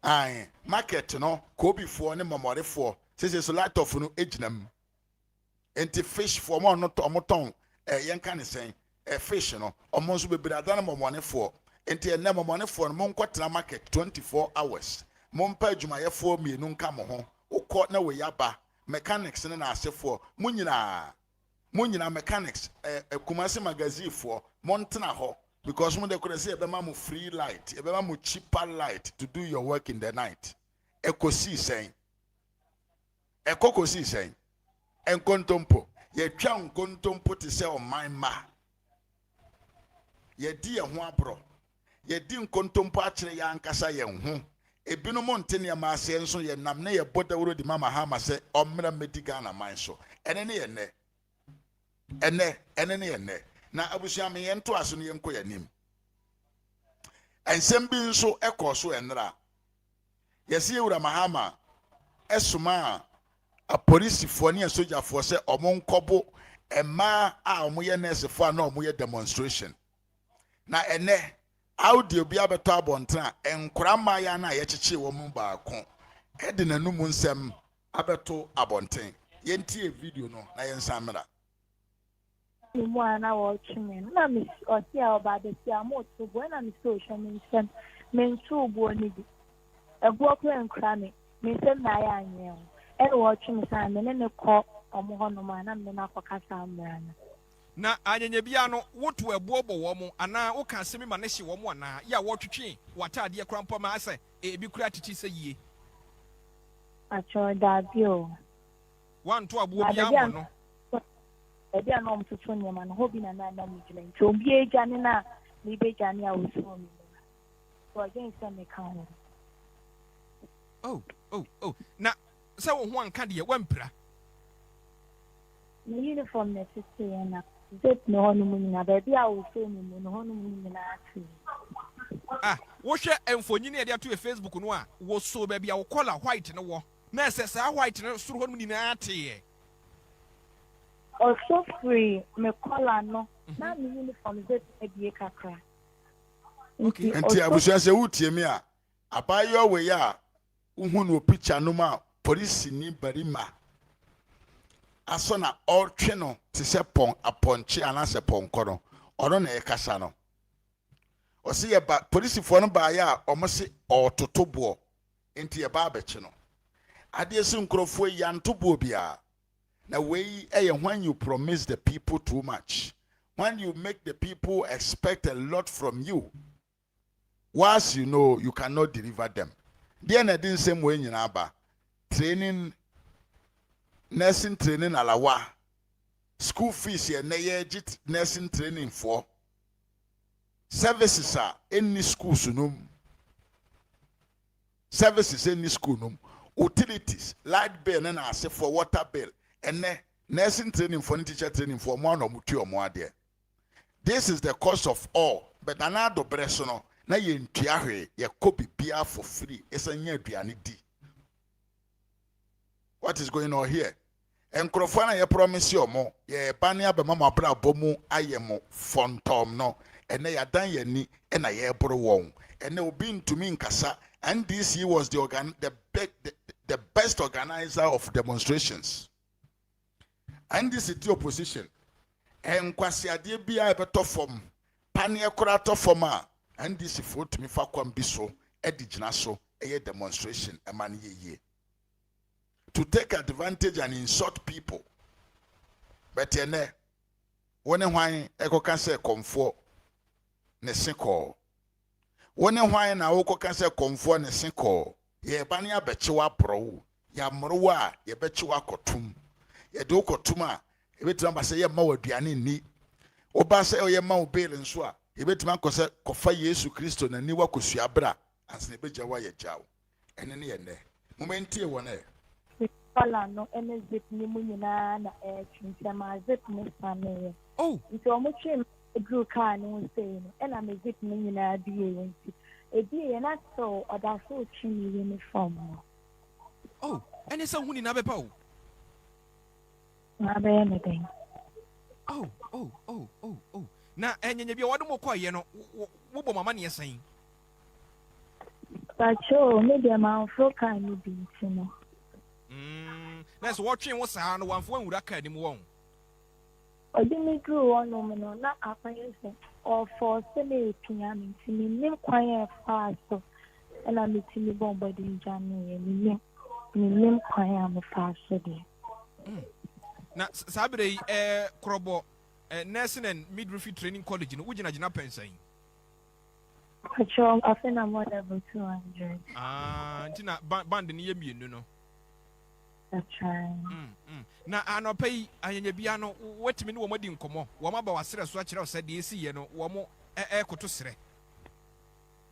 ai market no ko before ne momore for say so lot of no eginam enti fish for mo no to mo ton yen kan sen fish no omo so be brada na momone for enti enne momone for no monkotena market 24 hours mompa adwumayefo mienu nka mo ho ukọ na we yaba mechanics ne na asefo munyina mechanics Kumasi magazine for montena ho because mo de could say be ma free light e be ma cheaper light to do your work in the night ekosi saying Ekoko si sen. Enkontompo. Ye twa nkontompo te se o manma. Ye di ye ho abro. Ye di nkontompo akire ya ankasa ye ho. Ebinom nte ne ma ase nso ye nam na ye boda woro di mama ha ma se omra mediga na man so. Ene ne ye ne. Ene ne ye ne. Na abusua me ye nto aso ne ye nko ye nim. Ensem bi nso ekọ so enra. Yesi ewura mahama esuma a police for ne soldier for say omo nkobo ema a omo ye nurse for na omo ye demonstration. Na ene audio bi abeto abontra enkura ma ya na ye cheche wo mu baako e de nanum nsem abeto abonten ye ntie video no na ye nsamra Mo ana watch me na miss otia oba de tia mo to bo na miss social nsem me ntu bo ni bi egu ko enkura me nsem na ya anyen e watch me san me ne ko omo ho no ma na me na akokasa amra na anyenye bia no woto ebuobo wo mu ana wo kan semi ma ne hye wo mu ana ya wotwetwe watade krampo ma ase ebi kura titi se yie acho da bio wanto abuo bia mo no ebi ana mtutu nyema no hobi na na mujile nti obi eja ne na ni be jani a woso mi so again say me kan na se wo ho anka de wampira ni uniform na sisi na zet no hono mu na baby a woso mi no hono mu na ati wo hwe emfonyini e de ato Facebook no a wo so baby a wo color white no wo na se sa white no suru hono mu na ati also free me color no na mi uniform zet e die kakra okay enti abusua se wutie mi a abayo we ya uhu no picture no ma police ni barima aso na otwe no te se pon aponche anase ponko no ono na ekasa no o se ye ba police fo no ba ya omo se ototobo enti ye ba abeche no ade se nkrofo yantobo bia na we when you promise the people too much, when you make the people expect a lot from you, once you know you cannot deliver them. Then I didn't say when you know training, nursing training alawa, school fees here nursing training for services are any schools services any school utilities light bill and I say for water bill. And nursing training for teacher training for one or more there. This is the cost of all. But another bresono na ye ntiahe ye kobi bia for free. It's a nye aduane di. What is going on here? Enkrofo na ye promise yo mo ye ba ne abema mo abra bomu ayemo fontom no. Ene ya dan ye ni na ye boro won. Ene obi ntumi nkasa and this he was the best organizer of demonstrations. And this is the opposition. And kwasiade bia ebeto form panie kora to form and this if to me fa kwam bi so edigina so a demonstration a man ye to take advantage and insult people. But ene wone hwan ekoka se komfo ne seko wone hwan na wokoka se komfo ne seko ye ba ne abechewa pro ya mrowa ye bechewa kotum ye do kotuma ebetima ba se ye ma waduane ni oba se ye ma obel nso a ebetima kose kofa Yesu Kristo na ni wakosua bra asne beja wa ye jawo ene ne ye ne momenti e wona Pala no ene zip ni mu nyina na twinse ma zip ni sane nti o mo twe edru car ni say no ena me zip ni nyina bi e nti ebi e na so oda so twi ni uniform no ene se huni na bepa na be anything na enyenye bia wode mo koye no wo bo mama ne yesan Pacho me de ma fro kan ni bi nti no na so wotwe wo saa no wanfo anwura ka ni mu won odi mi dru wono me no na akwanye se o for se me pia mi nti mi nim kwanye fa so ena mi ti mi bombo di njanu ye mi nim kwanye am fa so de na sabere krobo nursing and midwifery training college no ugina gina pensan Pacho afena more level 200 ntina band ni ye mienu no That's right. Na anɔpa yi anyanya bia no watumi ne wɔn adi nkɔmmɔ wɔn aba wasrɛ so akyerɛ sɛ deɛ esi yɛ no wɔn ɛkoto serɛ.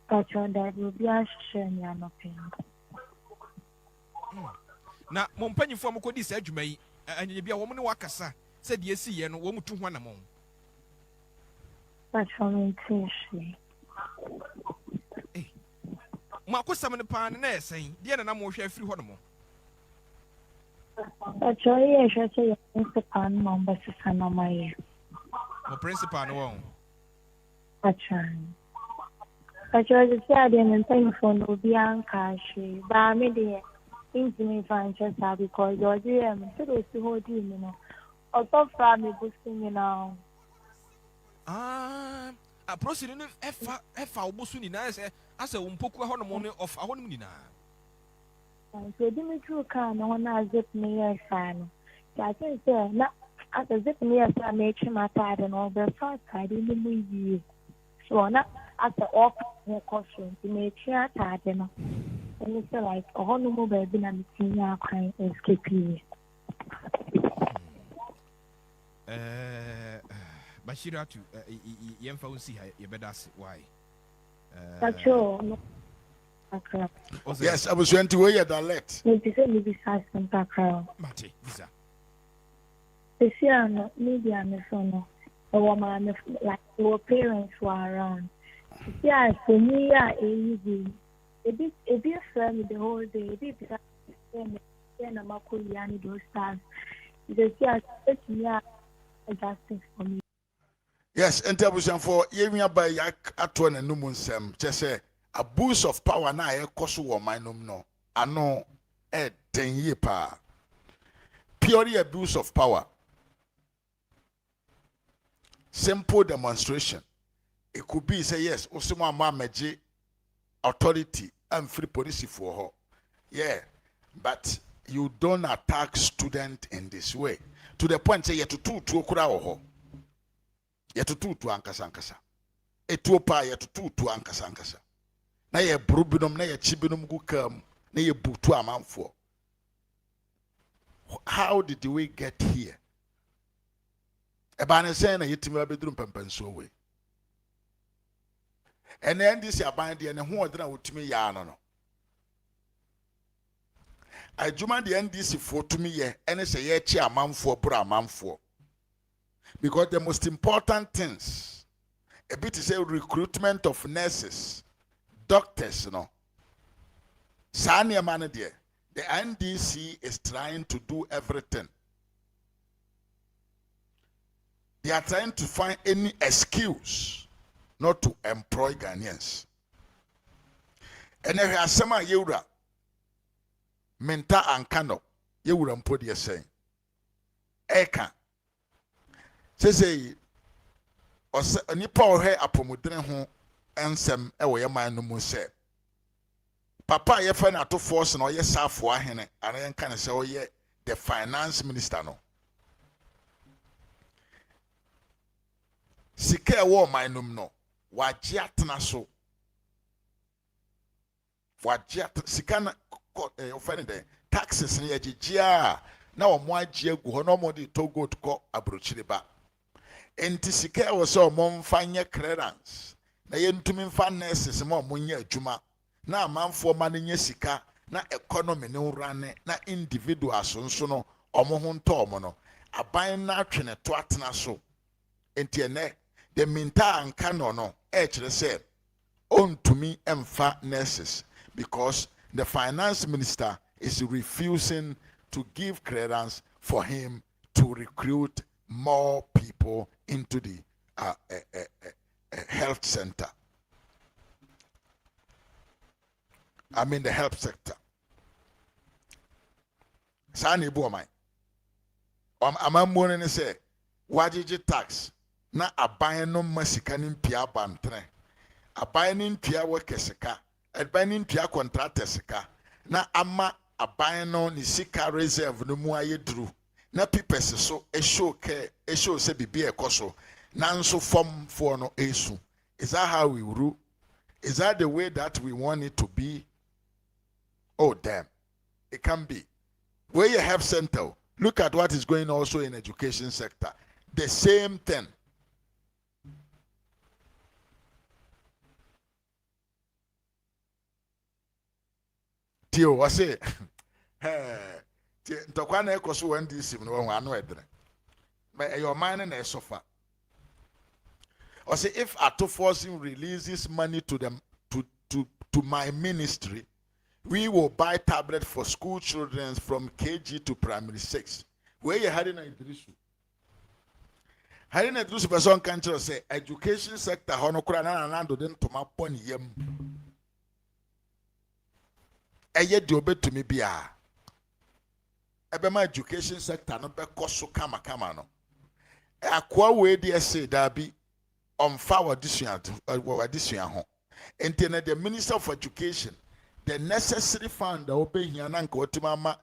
That's right. That will be a share me anɔpa. Na mo mpanyinfoɔ a mokɔdi saa adwuma yi anyanya bia wɔn ne wakasa sɛ deɛ esi yɛ no wɔn tu ho anamɔ. That's right. Me mo akosɛm no paa ne na ɛsɛn deɛ na na mo hwɛ afiri hɔ no mo. That's right. Yeah, sure. Say your principal number is anamaya. Mo principal no wɔn. That's right. That's right. The side and mpanyinfoɔ no be ankashi. Ba me de intimi franchise because you're there. Me say those who do you know. Auto from me boosting you now. A proceed no ɛfa obosu nyinaa sɛ asɛ wo mpoku hɔ no mo ne of ahɔ no nyinaa. So di me true car no na zip me yes fan. I think say na as a zip me yes I make him atade no the first side in the movie. So na as a off costume to make him atade no. And it's like a whole no baby na me tinya kwan escape. Bashiratu yemfa unsi ha yebedase why Tacho yes, I was going to wear a dialect. Maybe say maybe size from background. Mate, visa. This year no media me so no. The woman like our parents were around. Yeah, for me easy. A bit friend the whole day. A bit because then I'm a those stars. The year it's me adjusting for me. Yes, intervention for Yemia by Yak Atwan and Numunsem. Just say a boost of power na e koso wo manum no. Ano 10 year pa. Purely a boost of power. Simple demonstration. It could be say yes, Osimo Mameji authority and free policy for her. Yeah, but you don't attack student in this way. To the point say you to okura ho. Yetutu ankasa etuopa yetutu ankasa na ye brubinom na ye chibinom gukam na ye butu amanfo. How did we get here? Ebane say na yetimi abedrum pampanso we. And then this aban de ne ho odena wotumi ya no. Adwuma de NDC for tumi ye ene say ye chi amanfo bra amanfo. Because the most important things, a bit is a recruitment of nurses, doctors, you know. Sanya manager, the NDC is trying to do everything. They are trying to find any excuse not to employ Ghanaians. And if you are some Yura, Menta and Kano, you will put your saying, Eka. Say, nipa ohe apomudene ho ensem ewo ye man no mu se papa ye fa na to force na oye safo ahene ana ye kan se oye the finance minister no sika ewo man no no waje atena so waje sika na ofene de taxes na ye gigea na omo agye agu ho no mo de to goat ko abrochire ba. Enti sika wo so momfa nye clearance na yentumi mfa nurses ma omunye adwuma na amanfo ma nye sika na economy ne urane na individuals nso no omo ho nto no aban na atwene to atena so. Enti ene the minta anka no kire se ontumi emfa nurses because the finance minister is refusing to give clearance for him to recruit more people into the health center. I mean the health sector. Sani buomai. Amamone say wajiji tax na aban no masika ni mpia bantre. Aban ni mpia wekesika. Aban ni mpia contractor sika. Na ama aban no ni sika reserve no mu ayedru. Na pipes so show se bibi ekoso nanso form for no esu. Is that how we rule? Is that the way that we want it to be? Oh damn, it can be. Where you have center, look at what is going also in education sector. The same thing. Tio, I say, Tokwana Ekosu when this even one weather. But your mind and a sofa. Or say if Ato Forcing releases money to them to my ministry, we will buy tablet for school children from KG to primary 6. Where you had in a issue. Having a issue person country say education sector honokura na nando den to my pony yem. Eye di obetumi bia. Ebe ma education sector no be koso kama no. Akwa we dey say that be on our addition ho. Internet the Minister of Education, the necessary fund that obey here na nka otimama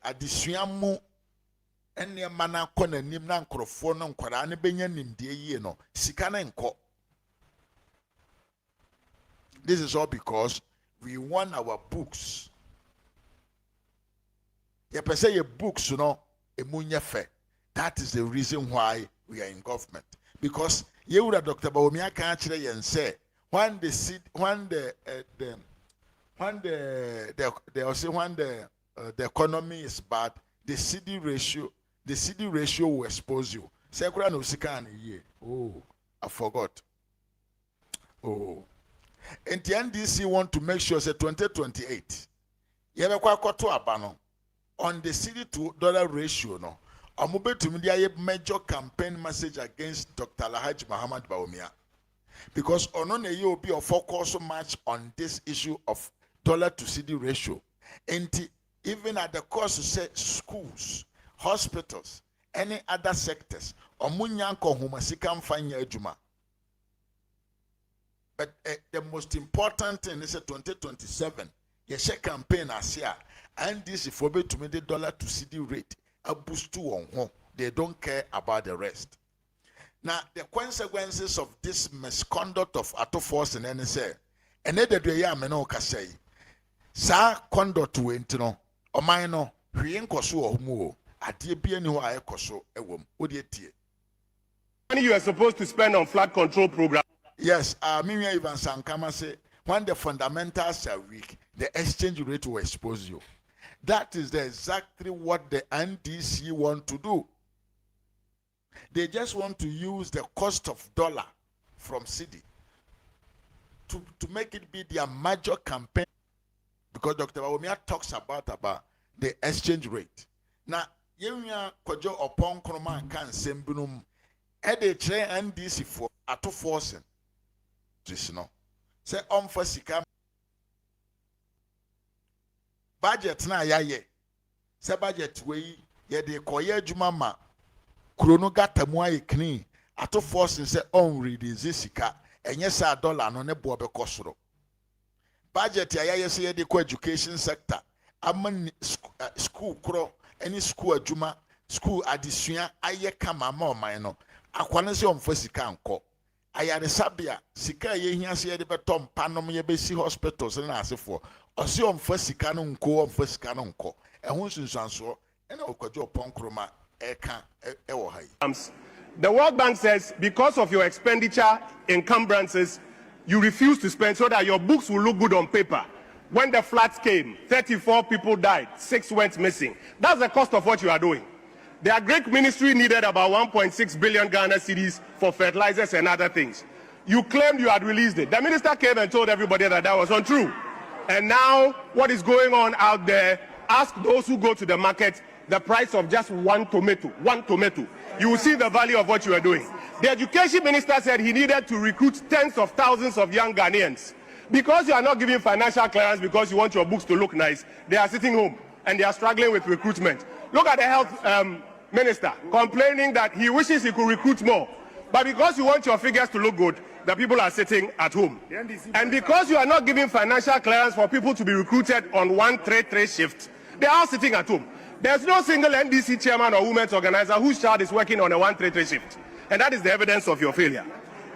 addition mu ene mana kɔ nanim na nkrofo no nkwara ne benya nimdie yie no sika na nko. This is all because we want our books. Ye pese ye books no emunya fe. That is the reason why we are in government. Because you would Dr. Bawumia can't say and say when the economy is bad, the CD ratio will expose you. Say no sikan ye. Oh, I forgot. Oh. And the NDC want to make sure that 2028. You have a on the CD to dollar ratio no. Amube to media major campaign message against Dr. Alhaji Muhammad Bawumia. Because on a be a focus so much on this issue of dollar to CD ratio. And even at the cost of say schools, hospitals, any other sectors, omunyanko humasika mfanya ejuma. But the most important thing is 2027. Yeshe campaign asia and this is for me to me the dollar to CD rate. A boost to on home. They don't care about the rest. Now, the consequences of this misconduct of Ato Force and NSA, and then the ya meno say, sa conduct to intino, or mino, Rien Kosu or Muo, at the BNU I Koso, a woman, would ye tear. Money you are supposed to spend on flood control program. Yes, Mimia Ivan Sankama say, when the fundamentals are weak, the exchange rate will expose you. That is exactly what the NDC want to do. They just want to use the cost of dollar from CD to make it be their major campaign. Because Dr. Bawumia talks about the exchange rate. Now, Yemia Kojo upon Kroman can sembunum Ede Tre NDC for Ato Forcing. This no. Say for Sika. Budget na ya ye. Se budget we ye de koye juma ma krono gata mu aye kni Ato Forcing se on release sika enye sa dollar no ne bo be kosoro. Budget ya ye se ye de ko education sector amman school kro any school adwuma school adesua aye kama ma oman no akwane se on fa sika anko ayare sabia sika ye hia se ye de betom panom ye be si hospitals na asefo osi on fa sika no nko on fa sika no nko ehun sunsanso ena okwajo ponkroma eka ewo hai. The World Bank says because of your expenditure encumbrances you refuse to spend so that your books will look good on paper. When the floods came, 34 people died, 6 went missing. That's the cost of what you are doing. The Agric Ministry needed about 1.6 billion Ghana cedis for fertilizers and other things. You claimed you had released it. The minister came and told everybody that that was untrue. And now, what is going on out there, ask those who go to the market the price of just one tomato. You will see the value of what you are doing. The education minister said he needed to recruit tens of thousands of young Ghanaians. Because you are not giving financial clearance because you want your books to look nice, they are sitting home and they are struggling with recruitment. Look at the health minister complaining that he wishes he could recruit more. But because you want your figures to look good, the people are sitting at home. And because you are not giving financial clearance for people to be recruited on 133 shifts, they are sitting at home. There's no single NDC chairman or women's organizer whose child is working on a 133 shift. And that is the evidence of your failure.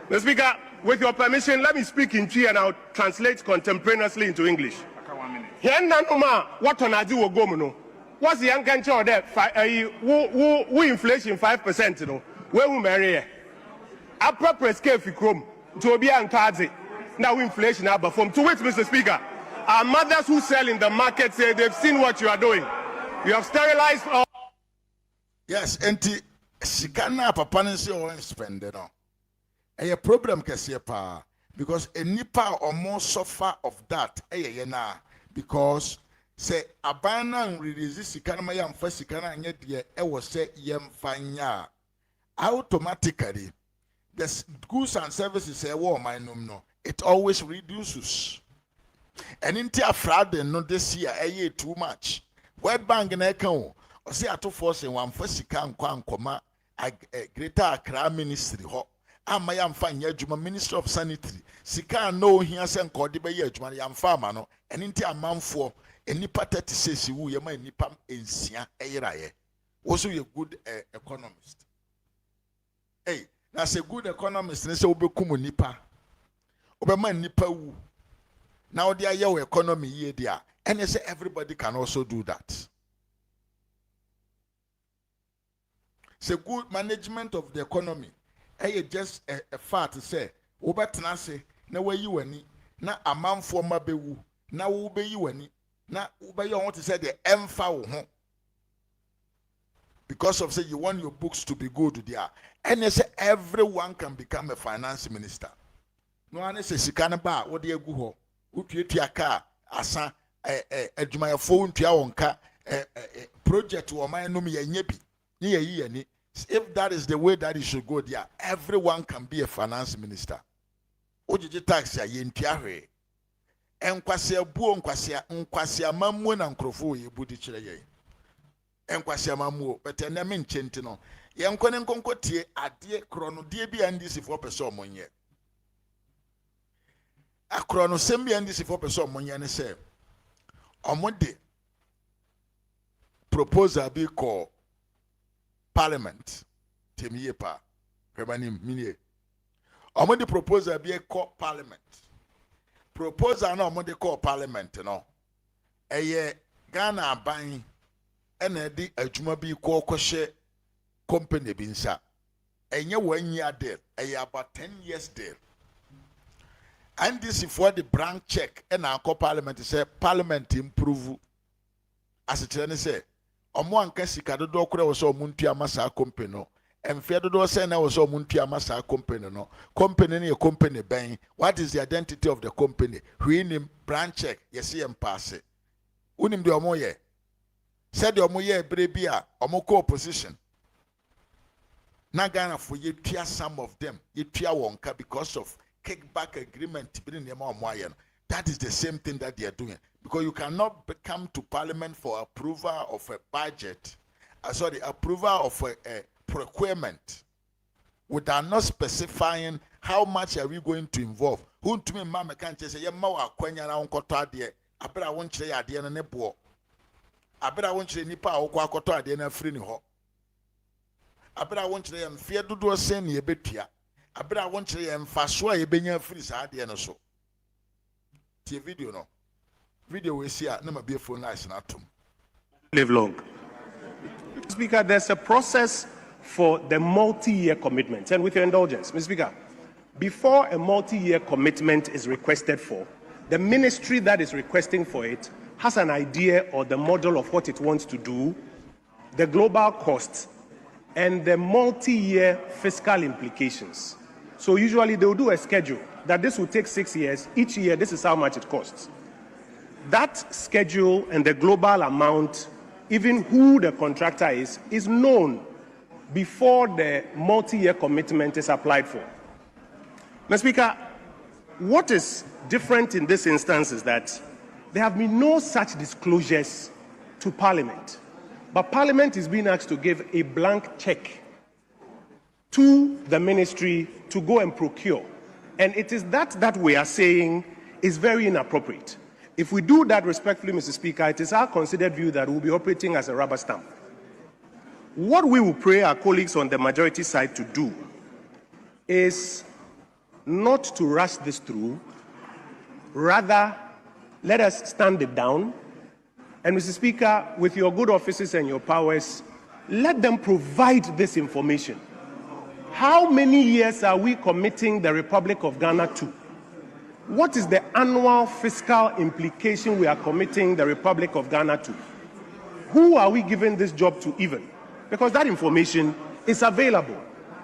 Mr. Speaker, with your permission, let me speak in Twi and I'll translate contemporaneously into English. 1 minute. Here nanoma what on adi wo gom no. What's the young country there? Who inflation 5% no. Where we marry? Appropriate scale for chrome to be ankazi. Now inflation are from to wait, Mr. Speaker. Our mothers who sell in the market say they've seen what you are doing. You have sterilized all. Yes, enti sikana papa nse o spend no. A problem kese pa because a nipa or more suffer of that na because say abana release sikana ma yam fa sikana anye de e wo say yem fanya automatically the goods and services say wo man no it always reduces. And into a Friday no this year too much. World Bank na account or say ato force one for sika nkwa a Greater Accra Ministry ho ama yam fa nya adwuma Ministry of Sanitary sika no hia se nkode be ye adwuma yam fa ama no and into amanfo enipa 36 wu ye ma enipa ensia eyiraye also a good economist. Hey, that's a good economist ne se obekum nipa obema nipa wu. Now they are your economy here there. And they say everybody can also do that. It's a good management of the economy. Hey, just a fact to say, Obatanase, na where you any, na a man for mabewu, na ube you any, na ube you want to say the emfa. Because of say you want your books to be good there. And they say everyone can become a finance minister. No one says sikana ba, what do you go? Utuetia ka asa adwuma phone tua wonka project wo man no me nyebi ni ye ni. If that is the way that it should go there, everyone can be a finance minister. Ojiji tax ya ye ntua hwe enkwase abuo nkwase amamuo na nkrofo ye budi kire ye enkwase amamuo bete na me nchenti no ye nkone nkonkotie ade krono die bi andisi for person omonye akro no sembi ndc for person omonye ne se omode proposal be call parliament temiye pa kwebani minie omode proposal be call parliament proposal na omode call parliament no eye Ghana aban ena di adwuma bi call kwhye company bi nsa enye 1 year deal eye about 10 years deal. And this is for the blank check and our parliament say parliament improve as it say omo anka sika dodo kura wo so omuntu amasa company no emfe dodo say na wo so omuntu amasa company no company ne company ben what is the identity of the company we name branch check yes em pass unim de omo ye said the omo ye bre bia omo co opposition na Ghana for ye tia some of them ye tia wonka because of kickback agreement. That is the same thing that they are doing. Because you cannot come to parliament for approval of a budget, approval of a procurement without not specifying how much are we going to involve. Who to me, Mama can't say, Yamawa, Quenya, Uncotadia, I bet I won't say at the end of the board. I bet I won't say Nipa or Quacoto at the end of free ho. I bet I won't say, and fear to do a send ye betia. I want to emphasize a benya free side and so. The video no. Video we see never be a phone nice and atom. Live long. Speaker, there's a process for the multi-year commitment. And with your indulgence, Mr. Speaker, before a multi-year commitment is requested for, the ministry that is requesting for it has an idea or the model of what it wants to do, the global costs, and the multi-year fiscal implications. So usually they will do a schedule that this will take 6 years. Each year, this is how much it costs. That schedule and the global amount, even who the contractor is known before the multi-year commitment is applied for. Mr. Speaker, what is different in this instance is that there have been no such disclosures to Parliament. But Parliament is being asked to give a blank check to the ministry to go and procure. And it is that we are saying is very inappropriate. If we do that respectfully, Mr. Speaker, it is our considered view that we'll be operating as a rubber stamp. What we will pray our colleagues on the majority side to do is not to rush this through, rather let us stand it down. And Mr. Speaker, with your good offices and your powers, let them provide this information. How many years are we committing the Republic of Ghana to? What is the annual fiscal implication we are committing the Republic of Ghana to? Who are we giving this job to even? Because that information is available.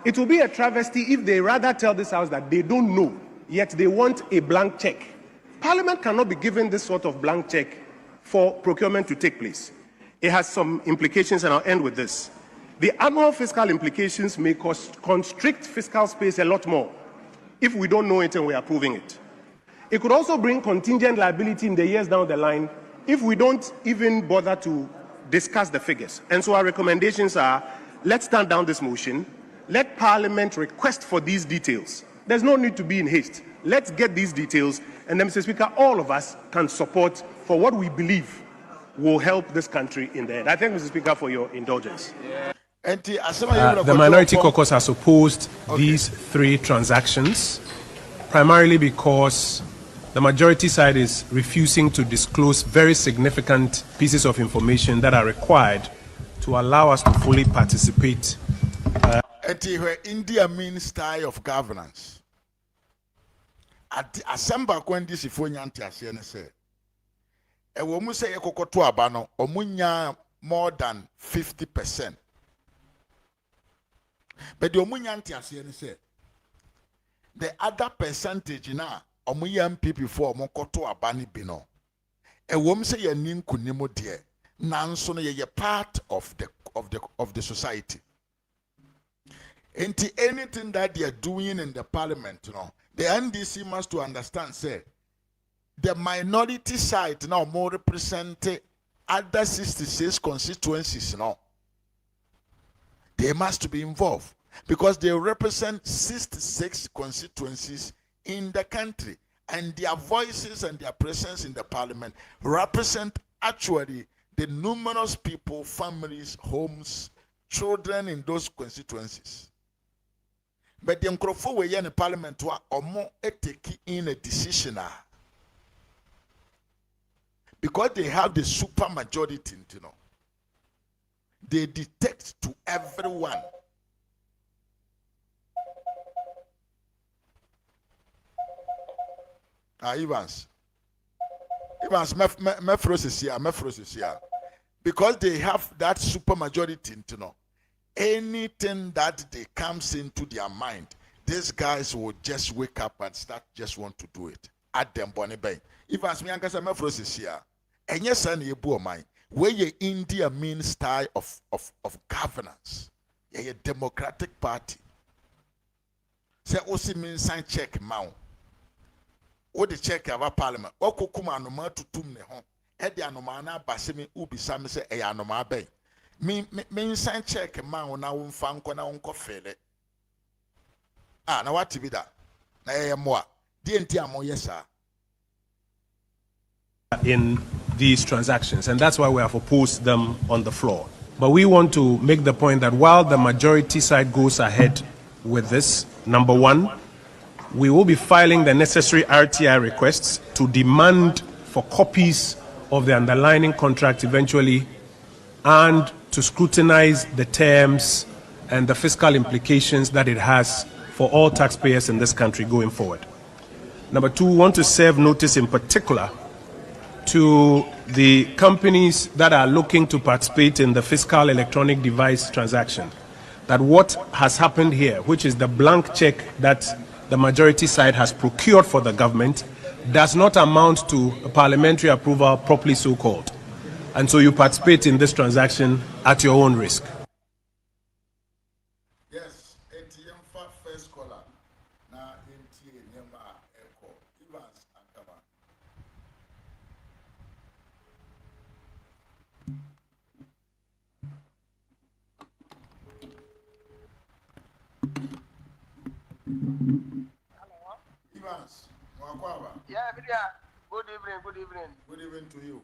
It will be a travesty if they rather tell this House that they don't know, yet they want a blank check. Parliament cannot be given this sort of blank check for procurement to take place. It has some implications, and I'll end with this. The annual fiscal implications may constrict fiscal space a lot more if we don't know it and we are proving it. It could also bring contingent liability in the years down the line if we don't even bother to discuss the figures. And so our recommendations are, let's stand down this motion, let Parliament request for these details. There's no need to be in haste. Let's get these details, and then, Mr. Speaker, all of us can support for what we believe will help this country in the end. I thank Mr. Speaker for your indulgence. The Minority Caucus has opposed these three transactions, primarily because the majority side is refusing to disclose very significant pieces of information that are required to allow us to fully participate. Where India means style of governance. At the assembly, when this is for Yanti, say, a woman say a cocoto abano, or munya more than 50%. But the Omunyanti say, the other percentage now, Omuyam people for Mokoto abani bino. A woman say a nin kunimo dear, Nanson ye part of the society. Ain't anything that they are doing in the parliament, the NDC must to understand, say, the minority side now more represent other 66 constituencies now. They must be involved because they represent 66 constituencies in the country, and their voices and their presence in the parliament represent actually the numerous people, families, homes, children in those constituencies. But the Nkrofo we in the parliament were more take in a decision because they have the super majority, they detect to everyone. Evans, Mefros here. Because they have that super majority, anything that they comes into their mind, these guys will just wake up and start just want to do it. At them bonny bay. Evans me ankasa Mefros here. And yes, and you bore mine. Where ye India means style of governance. Ye democratic party. Say also means sign check mount. What the check of our parliament? What kukuma no ma to tum ne hon. Edi anoma na basemi ubi sami se e anoma bay. Me sign check mount na unfanko na unko fele. Na what be that? Na ye moa. DNT amo yesa. In these transactions, and that's why we have opposed them on the floor. But we want to make the point that while the majority side goes ahead with this, number one, we will be filing the necessary RTI requests to demand for copies of the underlying contract eventually and to scrutinize the terms and the fiscal implications that it has for all taxpayers in this country going forward. Number two, we want to serve notice in particular to the companies that are looking to participate in the fiscal electronic device transaction, that what has happened here, which is the blank check that the majority side has procured for the government, does not amount to a parliamentary approval, properly so called. And so you participate in this transaction at your own risk. Yes, ATM first caller. Now ATM echo. Evans Akaba. Evans, yeah, good evening, good evening. Good evening to you.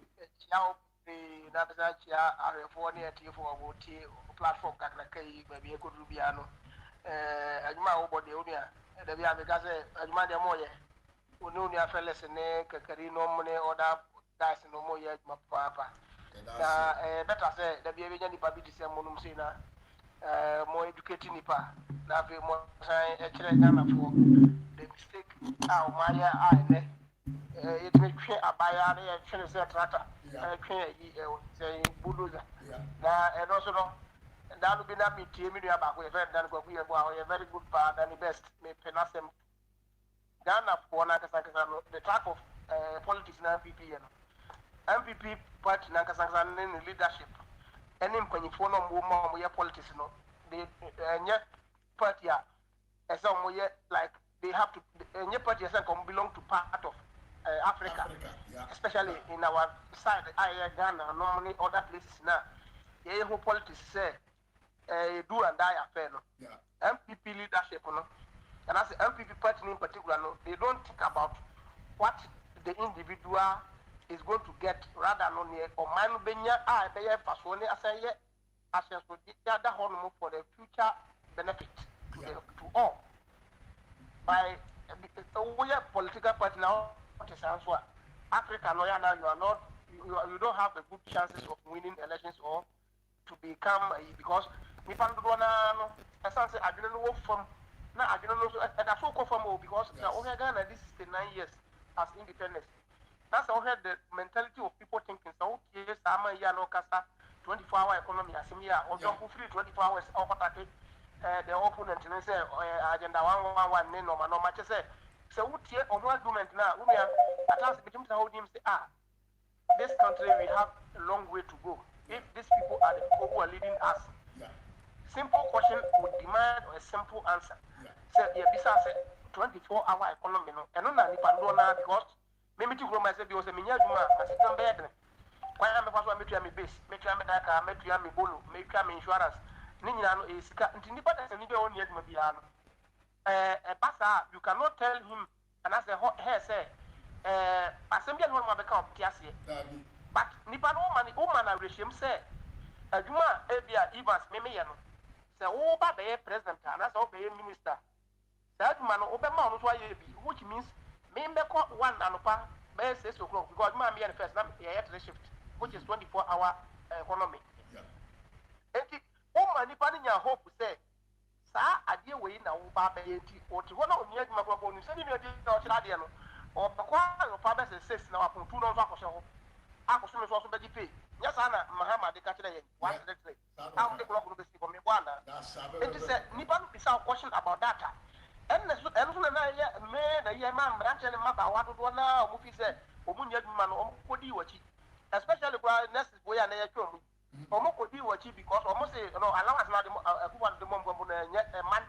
Now, the Natasha California for platform Kakai, maybe a good Rubiano. Ajuma Obodia, the Via because Ajuma de Moye. Ununi afeles ne kakari no mone other guys no more yet papa. Better say the baby any baby this monum say na more educating nipa. Na be more say e kire Ghana for the mistake Maya ne it may twe abaya na e twe say trata. Twe say bulldozer. Na and also no that will be not me team in your back. We have done go we are very good part and the best me penasem Ghana for the type of politics na MPP MPP party na kasanga in leadership any mpanyifo no mo ye politics no they party as like they have to any party as belong to part of Africa especially in our side Ghana normally other places now yeah who politics say do and die affair no MPP leadership no and as the MPP party in particular no they don't think about what the individual is going to get rather no near or man benya be fasone aseye as the other hormone for the future benefit to all by political party now Africa no now you are not you don't have a good chances of winning elections or to become because we found one no essence I didn't know from now I didn't know that's so confirm because now Ghana this is the 9 years as independence. That's how the mentality of people thinking. So, okay, Sama Yano Casa, 24-hour economy, Asimia, or free 24 hours, or the opponent, and say, agenda 111, no, no, much say. So, what here, or no argument now, we are at last between the whole team say, this country we have a long way to go. If these people are the people who are leading us, simple question would demand a simple answer. Say, yeah, this is a 24-hour economy, no, and not because. Maybe to grow myself because I'm in Yajuma, I sit on bed. Why am I supposed to make me base, make me data, make me bolo, make me insurance? Nina is independent and you only Mabiano. A passer, you cannot tell him, and as a hot hair say, assembly one will become Tiasi. But Nipan woman, I wish him say, a Juma, Abia, Evans, Memiano. Say, oh, Baba, president, and as obey minister. That man, Obama, which means. Me one and by 6 o'clock because my me first now the shift, which is 24-hour economy. And woman, if I hope say, sir, I deal with now, Baba, or to one of the Macron, sending your dear or the choir of fathers and sisters now upon 2 hours. I was also very pay. Yes, Anna, Mahama, the Catholic, 1 o'clock will be for me. One, it is a Nipan is our question about data. And the man, a young man, branching a map, I want to go now, movie said, Omunia man, or Kodi Wachi, especially by Nessus Boy and Ayatomi, or Mokodi Wachi because almost allow us not the mom yet a man,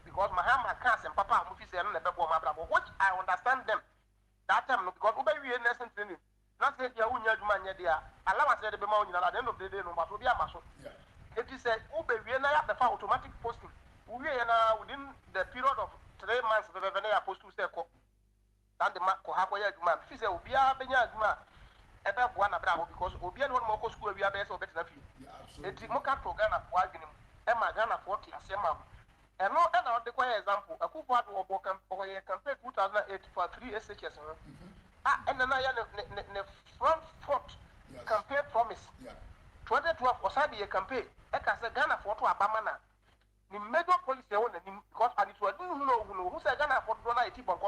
because Mahama Cass and Papa movie said, which I understand them that time because we are necessary training. Not that your own young man, yet, allow us at the moment at the end of the day, no matter be a muscle. It is a Ube, we are not the automatic posting. We are within the period of 3 months, the revenue are supposed to say, and the Marco Hakoya, man, Fisa, Ubia, Benya, ever one abroad because Ubia one more school, we are best of better. It's Moka to Ghana for arguing, Emma Ghana 40, Asema. And no other example, a coup or campaign 2008 for 3 SHS. And then I the front foot campaign promise 2012 was a campaign. I can say Ghana for to Abamana. The major policy because and it was who said Ghana for $1 Tibon.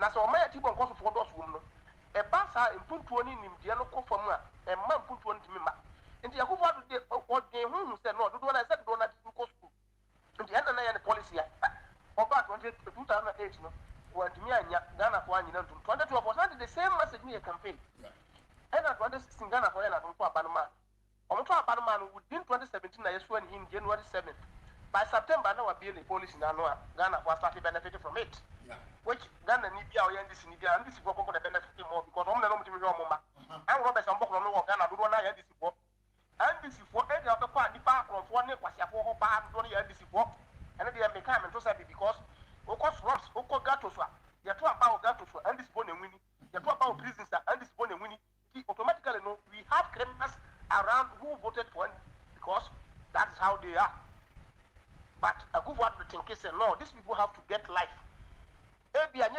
Now, so my Tibon cost for those women. A bassa in Puntuani in the local formula, and man put one to me. And the Akufa what they who said no, do what I said, don't have to go school. And the other policy about 2008, when me and Ghana for 2012 was not the same message me a campaign. And I wanted to Ghana for Panama. On Panama within 2017, I swear in January 7th. By September, now be the policy in Ghana was started benefiting from it. Which Ghana need our this in India, and this is what the benefit more because I'm not going to Mama. I'm Robert Sambok no Ghana, do one I this for. And this is for any of the party park of one was your for bad, don't you this for. And they may come and to say because Okos Ross, Oko Gatoswa, you're talking about Gatoswa, and this bone and winning, you're talking about prisons and this bone and winning. Automatically, no, we have criminals around who voted for him because that's how they are. But a good one to think is no, these people have to get life.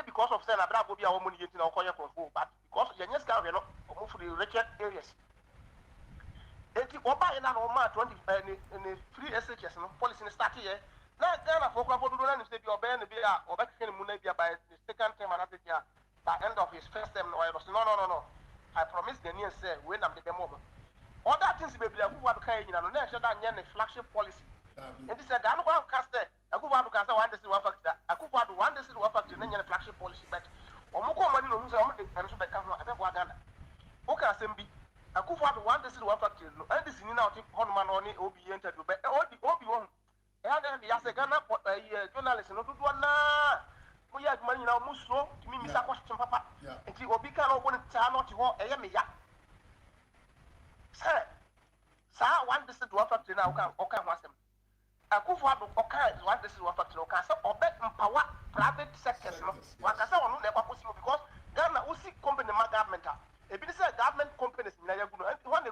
because of saying Abra will be our money in our coin control, but because you just can't move to the wretched areas. Eti oba ina no ma 20 in free SHS no policy start here. Na Ghana for kwa do na say bi oba na bi a oba keke mu na bi by the second term and after by end of his first term no. I promise the near say when am the demo. Other things be bia ku wa kan nyina no na ehwe da nya ne flagship policy. And this said I'm going to cast it. I go to cast one this one factor. I go to one this one factor na nya flagship policy but omoko money no say o me so be kan ho abegwa Ghana. O ka sembi Akufo one this one factory no and this ni na oti hono ma no ni obi interview be obi won e ha na ya se Ghana journalist no do na mo ya aduma ni na mo so mi misa question papa enti obi ka no bo ni ta no ti ho e ye me ya say sa one this one factory na o ka ho asem Akufo o ka one this one factory o ka say obe empower private sectors no wa ka say wono na e kwa kosi because Ghana o si company ma government if it is a government companies, one a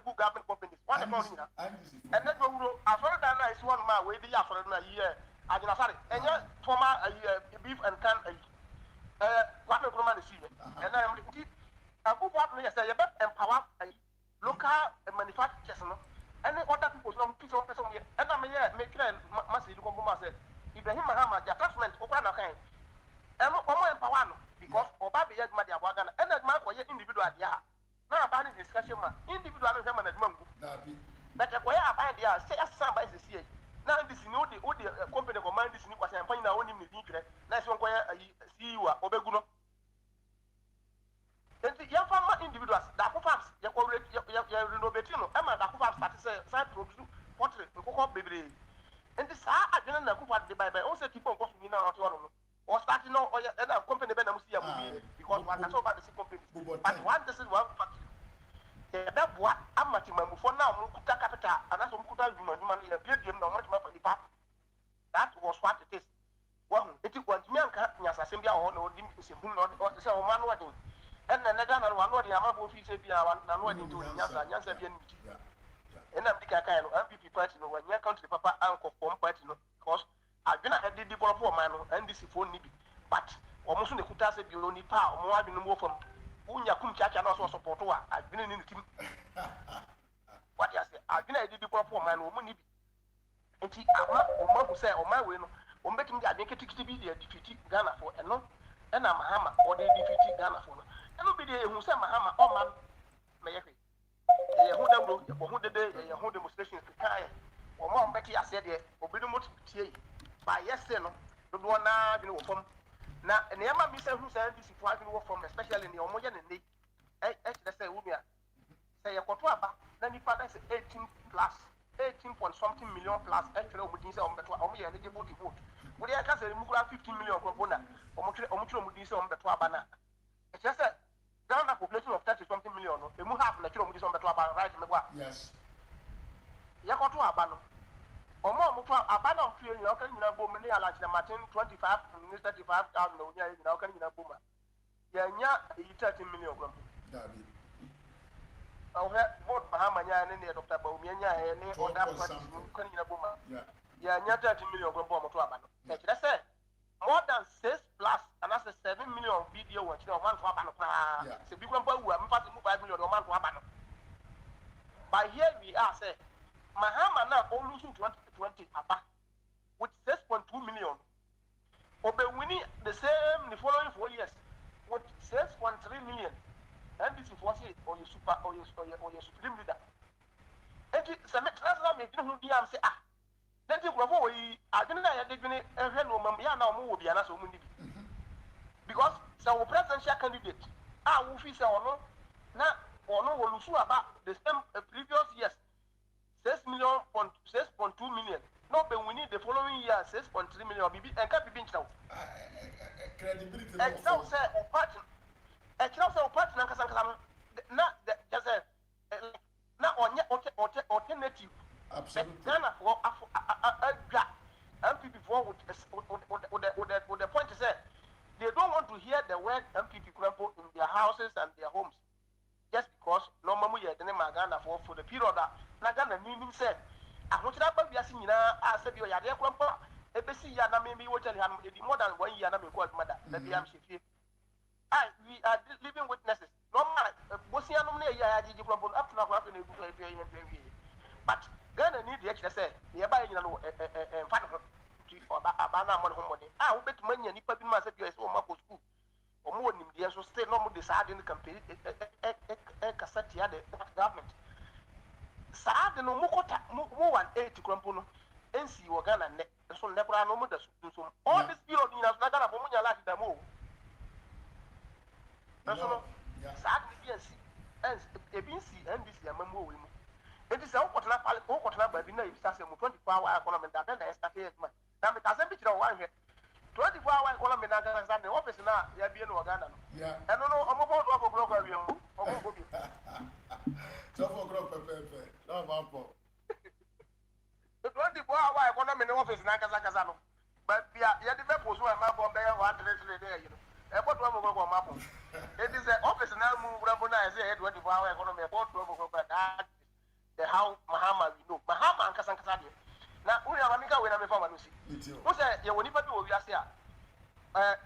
good government companies, one and then as far as I is one man, where the after a year, I did sorry, and yet former beef and can what no command is here. And I am a good partner, yes, I empower local manufacturers, and then other people don't piece of person here. And I'm here, make massive compromise. Ibrahim Mahama, the attachment, Okana kind. And empower because Obabi has money about Ghana, and that man for your individual. Now, about the discussion, individual management. But the way I find the say as somebody is here. Now, this is the company command this new question, and find out only the secret. Nice one, see you, Obeguno. Then the young farmer individuals, the Akufams, you're renovating, Emma, the Akufams, side produce portrait, baby. And this I didn't know what the Bible also people go to me now or starting now or company because one can talk about the company. But one this is one factor. That what I'm at my for now, Mukuta capital, and that's Mukuta human, no much more for the past. That was what it is. Well, it was Mianka, Yasasambia, or no, or the same man wedding. And another one, what the Amabu Fisabia, and what into Yasabian. And I'm the kind of MPP party, when your country, Papa, Uncle, party, because I've been at the develop man, and this is for Nibi. But almost the Kutasa, you only power, more than more from Unya Kumcha and also support. I've been in the team. What you say? I've been at the develop man, woman Nibi. And she, Oma who say, on my way, or making the identity to be the defeated Ghana for, and no, and I'm Mahama, or they defeated Ghana for. And nobody who say Mahama, or man, may who the demonstrations to tie or more Becky I said or be much by yesterday no one now from now and the Yama Missa who said this is why we work from especially in the Omoyan and they say Umia say a Kotuaba then the father say 18 plus 18 point something million plus extra Mudisa on the Omoya and the vote vote. Would I can say 15 million component or Mucho Mudisa on the Tuabana? It's just a Ghana population of 30-something million. They move half the children on the Tuaba, right? Yes. Yakotu Abano. Or more Abano, you know, can you know, Bomania like the Martin 25, 35,000, you know, can you know, Boma? Yeah, 30 million. I'll have both Mahamaya and Dr. Bomania and all that can you know, Boma? Yeah, 30 million Bomba to Abano. Let's say. More than 6 plus, and that's a 7 million video watch. You know, one to Abano. So, big one, I'm passing 5 million or one to Abano. But here we are, say, Mahama now only 2020 Papa with 6.2 million. Obe winning the same the following 4 years with 6.3 million. And this is what it or your super or your supreme leader. And it's a transfer me, you know, say, ah. Then you go away. I didn't know they're going to no Mamma now move Biana so many. Because some presidential candidate, who feels or no, now or no will lose about the same previous years 6.2 million. No, but we need the following year 6.3 million. And can't be being now. Credibility. And now say a partner. And now say a partner. Not just a now on alternative. Absolutely. Ghana for MPP with the point is that they don't want to hear the word MPP crumple in their houses and their homes. Just because no mamu yet name Ghana for the period that Ghana meaning said. I want to have a senior. I said you are there crumple. ABC Yana maybe will tell him more than 1 year na me ko aduma da na bi am hye we are living witnesses normal bosia no na ya agigi from up to now after na ebu e but Ghana need the extra say ne ba nyina no fa no ti aba na mo no mo ni wo betuma nya nipa bi ma say bi o ma ko school o mo nim de so stay no mo de sa de no campaign kasati ya de government sa de no mo kota mo 180 krampo no NC wo Ghana ne so ne kura no mo da so all this period ni na so Ghana for mo nya lati da mo so sa de bi NC ebinsi NDC amamu we mu it is a whole ba bi na ibisa se mu 24-hour economy that then the start man na me tasem bi tira one here 24-hour economy na Ghana sa the office na ya bi no Ghana no yeah and no omo bo do go block awi omo go bi so for block pepe no ma po the 24-hour economy na office na kasa no but ya the be post one ma bo be 133 there you know e bo do mo go ma po it is the office na mu brabo na say 24-hour economy e bo do mo go that the how mahama we know mahama ankasa de na uri amamika we na me fa wanu si wo say ye woni pa bi wo wiase a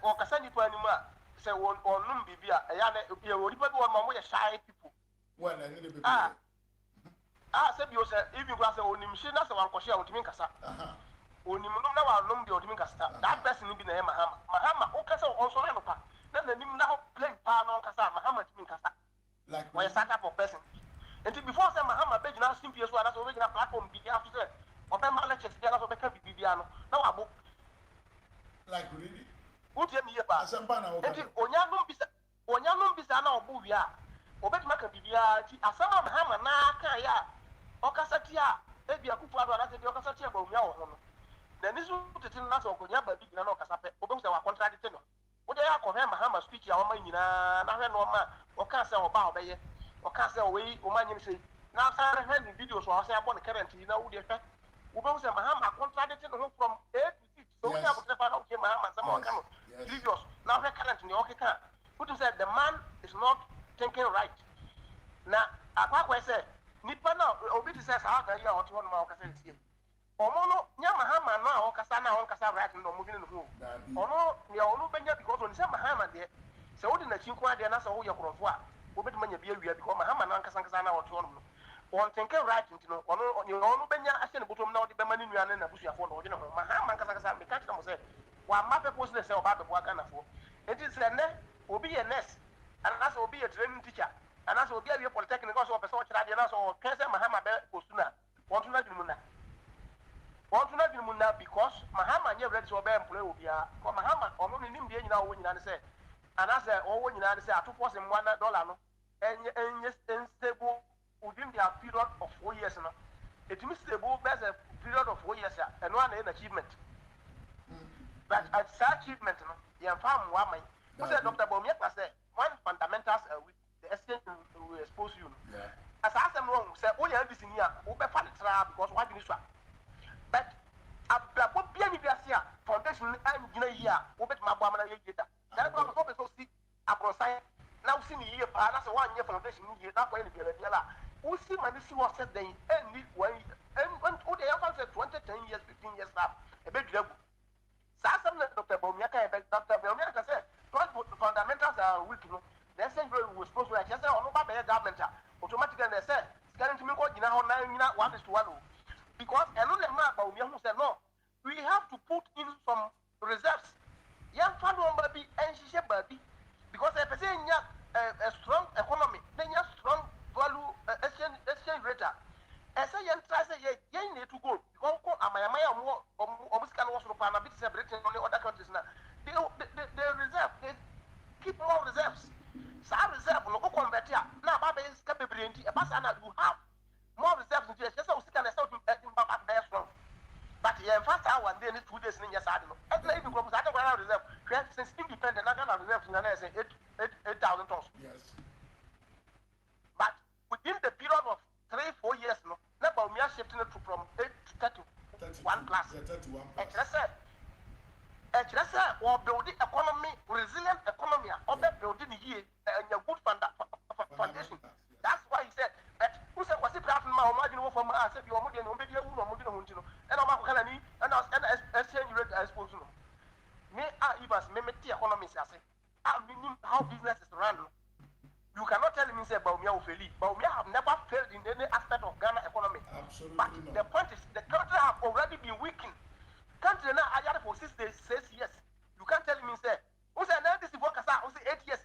o kasa ni pa ni mu a say onum bibia ya na ye woni pa bi wo ma mo ye shy people when na ni be say bi o say even go say onim shi na say wan kwhye a otimi nkasa onim num na wa num de otimi nkasa that person bi na ye mahama o kasa on so na no pa na nanim na ho play pa no nkasa mahama timi nkasa like we sat up for person. And before say Mahama be na simple so na so we na platform bi after say open my lectures there so be ka bibiano na wa bo like really utie mi ye ba asempa na wo ka onya num bisa na obu wi a obetuma ka bibia ti asama Mahama na aka ya okasati a ebi akufu ado na se bi okasati a ba umia wo ho no na ni so tetin na so okonya ba bi na okasape obe se wa contradict no wo de ya ko Mahama speech ya wo ma nyina na hwe no ma o ka se oba obeye o ka se we o ma nyim se na sare hwe ni videos o se abon current na wo de fe wo be se Mahama contradict no from A to Z so we have to find out Mahama some o ka no videos na hwe current ni o ke ka put him say the man is not thinking right na akwa say nipa na obi ti say sa ga ya o to no ma o ka se tie omo no nya Mahama no a o kasa na o kasa right no mo bi no ho ono ya ono benya because on say Mahama de se wo de na chin kwa de na se wo ye krofo a obet manya bia wia because Mahama na nkasa na woto no on think right ntino ono benya ase ne botom na odi be mani nuane na busuafo no odi ne ho Mahama nkasa me catch them say wa ma purpose ne say oba be bo aka na fo it is ne obi ye nurse and as obi ye training teacher and as obi ye polytechnic so person o kira de na so can say Mahama be postuna want to na because Mahama nye ready so be employ obi a ko Mahama ono ne nim de nyina wo nyina ne say and as owo nyina ne say atofo se $1 no stable within their period of 4 years no it means stable there's a period of 4 years and one an achievement but at such achievement no you farm one man who said Dr. Bomieka say one fundamentals with the exchange will expose you as I said no say oh yeah this in here we be fan tra because what you need but abla bia ni biasia foundation and gina here we be ma bo amana ye data that because so be so see abrosan now see me here pa na say one year foundation ni na kwa ni bia la we see man see what said then and need one and o dey have say 20 10 years 15 years now e be dwegu sa sam na Dr. Bomiaka e be Dr. Bomiaka say fundamentals are weak no the same way we supposed to just say ono ba be government automatically they say guarantee me ko gina ho na nyina 1:1 because eno le ma ba Bomiaka say no we have to put in some reserves yan fa no ba bi enhihye ba bi because a person a strong economy then a strong value exchange rate e say yan try say yan need to go because ko amayamaya omo sika no so pa na bit say Britain only other countries na they reserve they keep more reserves sa reserve no ko convert ya na ba be sika bebre nti e ba sa na you have more reserves nti e say sika na say ba be strong but yan fast hour then 2 days ni nya sa de no e play the group sa de kwa reserve since independent na Ghana reserve na say 8,000 tons. Yes. But within the period of 3-4 years, no, never we are shifting it from 8 to 31 plus. Yeah, 31 plus. Actually, or building economy, resilient economy, or building here and a good foundation. That's why he said, who said, was it proud of my imagine from us if you are moving on video, and I'm not going to and exchange rate exposure. Me, if economy is how business is run. You cannot tell me say Baumia will fail. Baumia have never failed in any aspect of Ghana economy. Absolutely but not. The point is the country have already been weakened. Country now I for 6 years. You can't tell me say who say now this is what who say 8 years.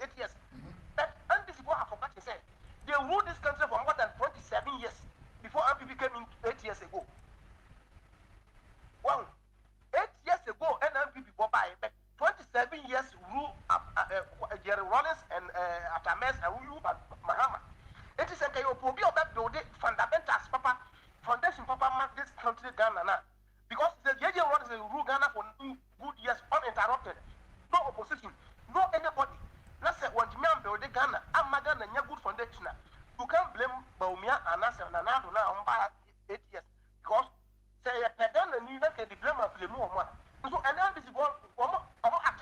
But and this is what I forgot to say. They ruled this country for more than 27 years before MPP came in 8 years ago. Well, 8 years ago, NMPP bought by 27 years rule Jerry Rollins and Atames and Mahama. It is a Kayopobi of that building fundamentals, Papa, foundation, Papa, mark this country Ghana now. Because the Jerry Rollins rule Ghana for 2 good years uninterrupted. No opposition, no anybody. Let's say, when Jimmy building Ghana, I'm Ghana, and good foundation. You can't blame Baumia and Nasa and Nanado now 8 years. Because say a pedal and you can blame of the more. So and now this is what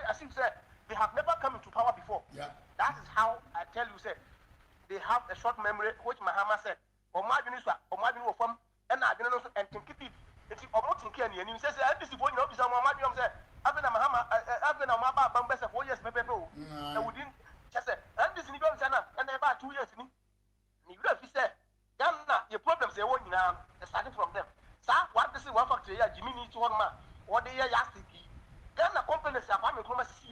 as you said, they have never come into power before. Yeah. That is how I tell you, say they have a short memory, which Mahama said, or my minister, or my new form, and I didn't know and can keep it. It's almost in Kenya. And you say, this is what you know, is my medium said, I've been a Mahama, I've been a Maba Bambas for 4 years, maybe. And we didn't just say, and this is in and about 2 years. You know, if you say, Ghana, your problems they want now, starting from them. So, what this is one factory, Jimmy needs to one man, what they are asking. Ghana companies are coming from a sea,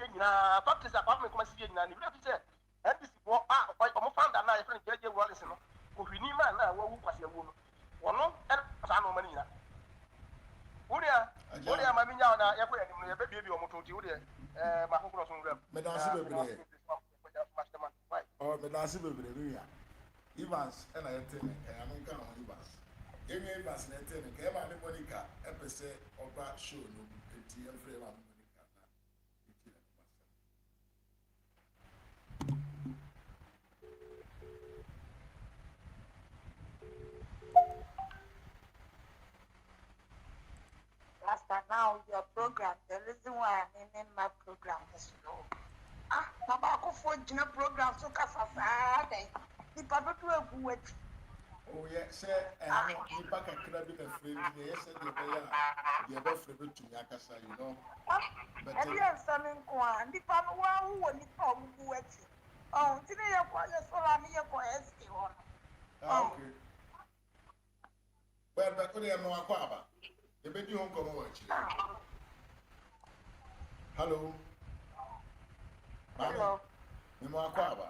factories are coming from a sea, and you know, if you say, and this is what I found that now, friend J.J. Wallison, who we need man now, who was a woman. One no, and I know money. Uria, my minya, your baby or motor, my home crossing them. Madame Evans and I tell me, I'm going to come on Evans. Give me Evans and I tell me, come on, Monica, episode of that show, no, continue frame of Monica. Rasta, now your program, the reason why I'm in my program is low. Nabako for dinner program, so Casafade. The Papa to a good. Oh, yes, sir, and I'm back at Krabi and Free. Yes, you're best to Yakasa, you know. But I am selling corn. The Papa who will come with it. Oh, today you're quite a solamia for SK1. Okay. Well, but only I'm not Quaba. The baby won't come over. Hello. Hello. Mimo Aquaba.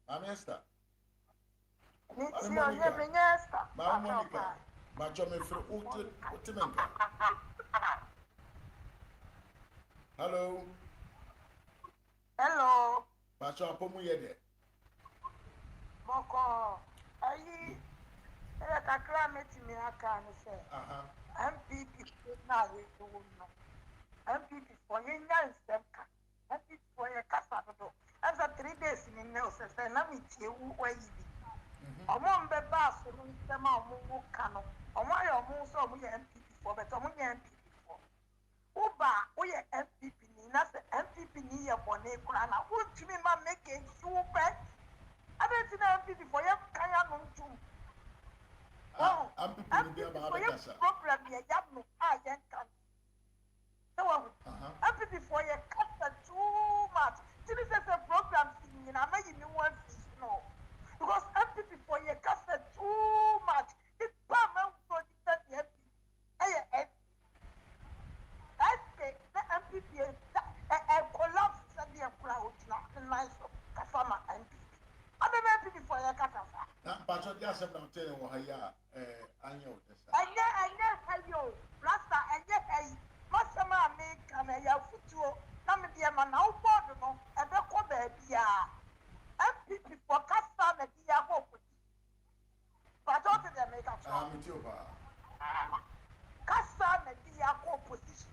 Amesta. Monica. Macho me for Utimenka. Hello. Hello. Macho Apomu Yede. Moko. Ayi. Kakra meti me aka no say. MPP na we do no. MPP for yenya nsem ka. MPP for ye kasa do. After 3 days in the house, I na me tie wu wayi bi. Omo mbe ba so no nsem a omo ka no. Omo ayo omo so omo ye MPP for but omo ye MPP for. Uba o ye MPP ni na say MPP ni ye bone kura na. Who timi ma make it super. I don't see MPP for ye kaya no ntum. Oh, MPP for your problem, you have no eye and can. So, MPP for your cut too much. This is a program in a making you want to know. Because MPP for your cut too much. It's permanent for the MPP. I say the MPP collapse and the crowd now in my Kafama MPP. I don't MPP for your cut. But what just about telling Wahaya, Anyo. Ayo, Rasta, and Masama make and a yafutu, Namadia man, how bored no, and the Kobe, MPP for Casta and the Yahoo. But what did they make up? Casta and the Yahoo position.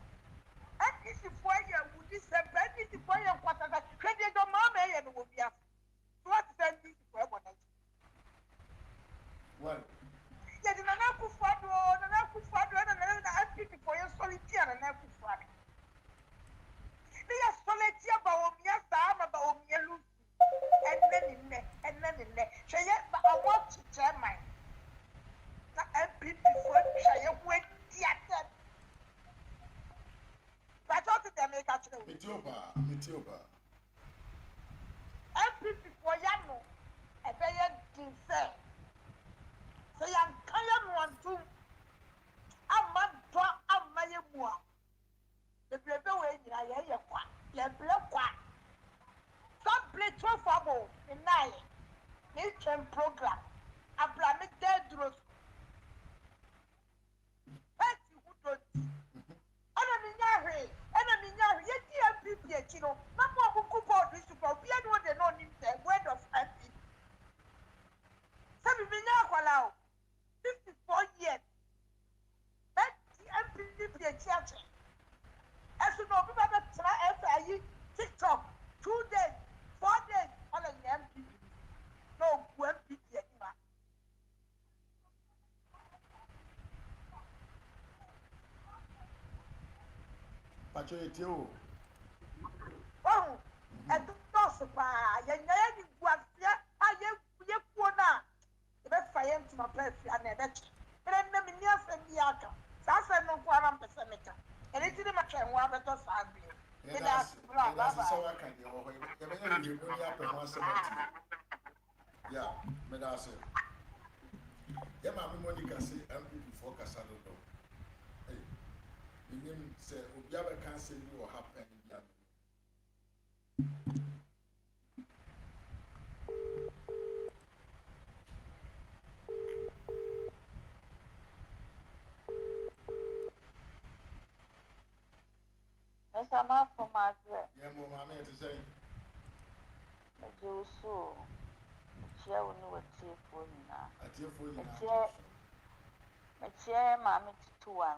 And this is why you would disappear, this is why you want to credit the mommy and will be up. What then this is where one. Well, Metiopa. MPP for Yano, a very decent. So young Kayan want to. I'm my moi. The paper way in a year, le block. Some play 12 hours in night. Nation program. A planet dead dross. Petty who don't. Enemy yet MPP, you know, no more who could board this to go. We are what they know in the word of MP. Some of you 54 years. That MPP church. As you know, people that try TikTok 2 days, 4 days on an MPP. No, MPP anymore. Pacho etio. Oh, and those you was here. I am Puna. The best fire to my place and a bet. But I'm never near Sandiaka. That's a no 1%. And it's in the matter of what I said. Yeah, Medase. Yeah, my Monica say MPP for Casado. Hey, you say Obiaba can't say you will happen. Yes, I'm not for my dress. Yeah, Mamma to say. You so. Chair will know a tear for you now. A tear for you now. A chair, mammy, 2 1.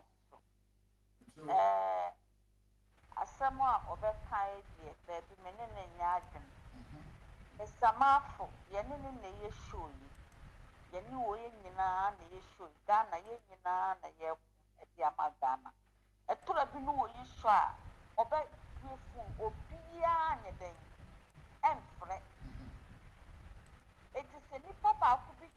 As someone of a kind, baby, men in Yarden. A summer, Yenin in the issue. Yenu in the issue. Dana, Yenina, and a year at Yamagama. A Tulabinu issue. Obey you for Obian a day. And fret. It is a nipper about to be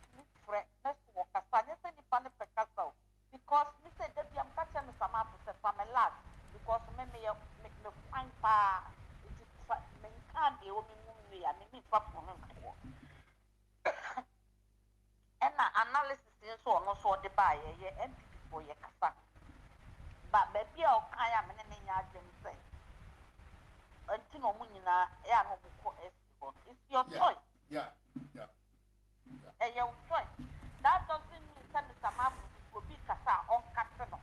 fret, next walk as far as any panic castle. Because Mr. Debbie, I'm catching some up with a family lad. Because maybe make me fine pa. It is can't be only movie and me for him. And analysis is also the buyer, ye entity for your casa. But baby, I am in any yard and say. Until no munina, it's your choice. Yeah. And your choice. That doesn't mean send some up to be casa on Catano.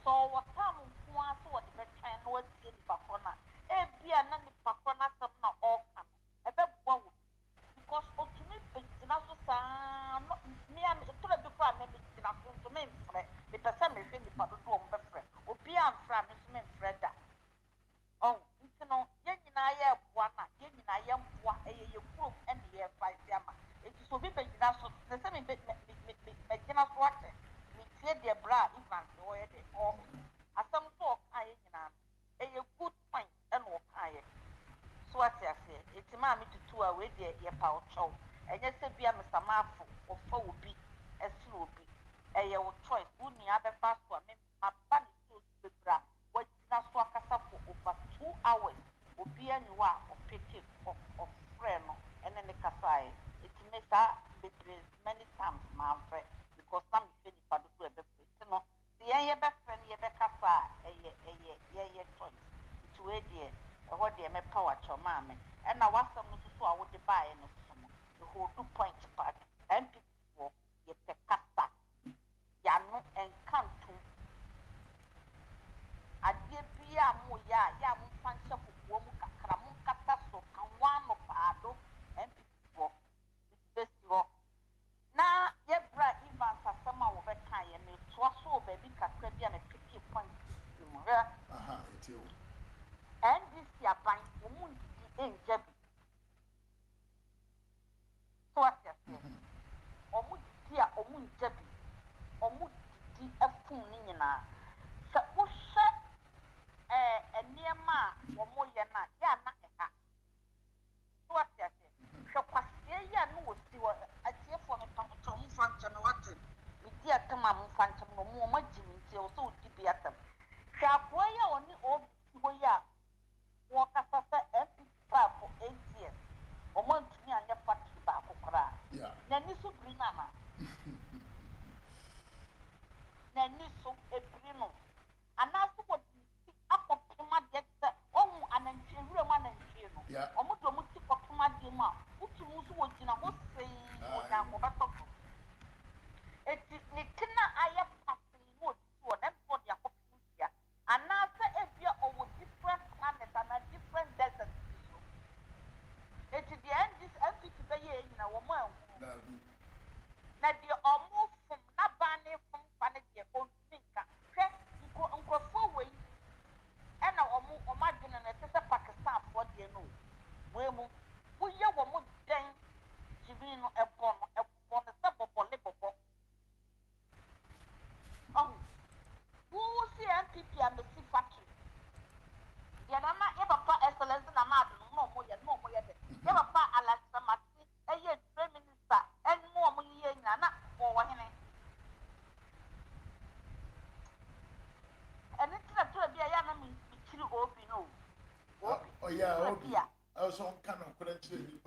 So what time was what the time was in Pacona? A be a nanny Pacona, some not all come. A bit one because ultimately, in our son, me and before I made it to me, the person is in the public room, or be on Framis, men, Freda. Oh, you know, yen I am one, yen I am one, a group and the air 5 yama. It is so big, the same bit, make water. We clear their bra, even or as some talk, I a good point and walk higher. So what I say, it's a mammy to 2 away there, your power chow. And yes, be a Mr. Marfo or 4 will be a slow be a your choice. Only other fast one, my body to the bra. What not so over 2 hours will be a new of pity of friend and then the Kasai. It makes her between many times, my friend, because some finish for the good. The air best friend, your Kasa, a choice. It's way dear. What they may power to mammy. And I was some so I would buy in the whole 2 points part. And people, you take Kasa. Yano and Cantu. I did be a moya, yam function of Womuka, Kramukata, so can one of Ado and people. This rock. Now, yet, bright events are some of a time, and it's so baby Cacribian and 50 points. It's you. And this year, by woman, in Jebby. So what you say? Omu dear, Omu Jebby. Omu a fool in so, who shut a near ma, or more yana, yana. So what you say? So, Passia, no, see what I see for me, Tom function or what? We dear Tomam function no more, my Jimmy, so to be at them. Shall boy only old yeah, okay. I was on kind of credential. He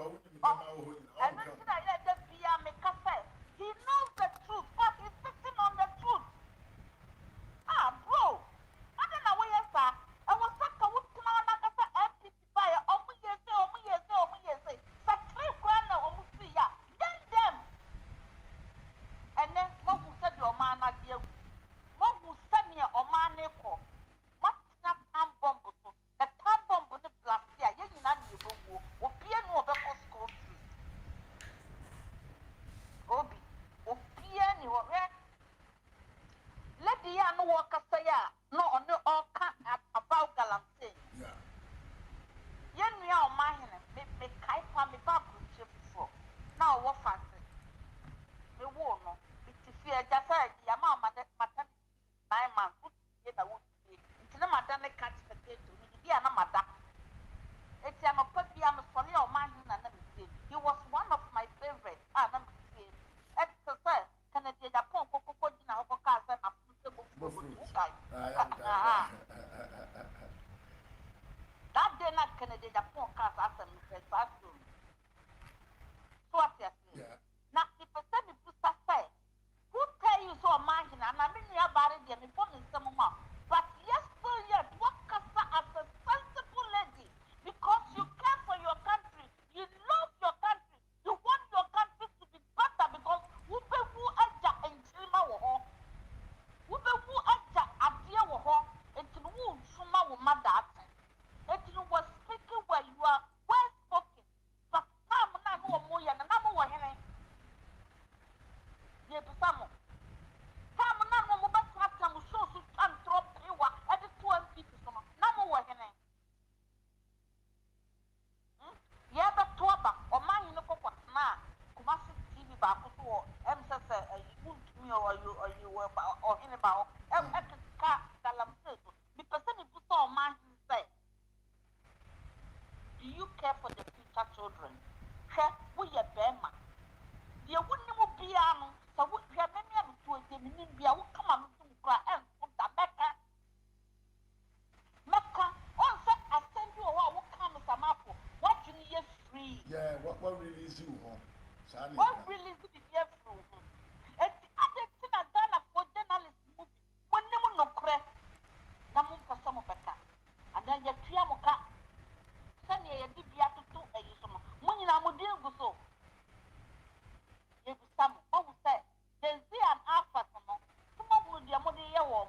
knows the truth, but he's sitting on the truth. Ah, bro. I don't know where you are. I was stuck a wood to my empty fire. Oh, yes. But 3 grand almost see ya. Then them. And then what who said your man, my dear? What who sent me or man, what snap and bomb? A time bomb with the black here. You know, you go. Or piano or school. Obi, or piano or let the young walker say, no, all about galamsey. Yeah. Yen me our mind, me kai pa me babu chip for. Now what fancy? Me won no. It is fear just like your mamma that matter 9 months. Put it a wood. It's no matter the catch potato. Me a mother. It's a puppy. I'm sorry, or man, he was one of my favorites. I'm exercise. Can I get a pump? That day not Kennedy the phone cast as a first classroom. So what you say? Now if a semi pusta say, who tell you so imagine and I mean you about it me phone in some more. But yes, still yet what casta as a sensible lady because you care for your country, you love your country, you want your country to be better because who be who aja and chima wo who be who aja adia wo until who suma wo mother. It was speaking where you are well spoken. But some now no more and no more here. Ye to some. Some now no more but some so can drop you at the 20 people. No more here. Yeah, but Toba or mine in the cocoa now. Kumasi TV back to MSS you me or you were or in about car galamse. The person who saw man say. Do you care for the future children? Care we a bema. The wouldn't be on, so we have many to a diminution be a come on to cry and put the Mecca. Mecca, also I send you a what come as a map. What you need free? Yeah, what release you home? What release you here through? It's other thing I done for journalists movie. When no one no crack, Namun for some of Becca. And then you Triamoka. Send ye did be at 2 a use. When you are deal with so. If some who say, there's an alpha. Some would be a mother warm.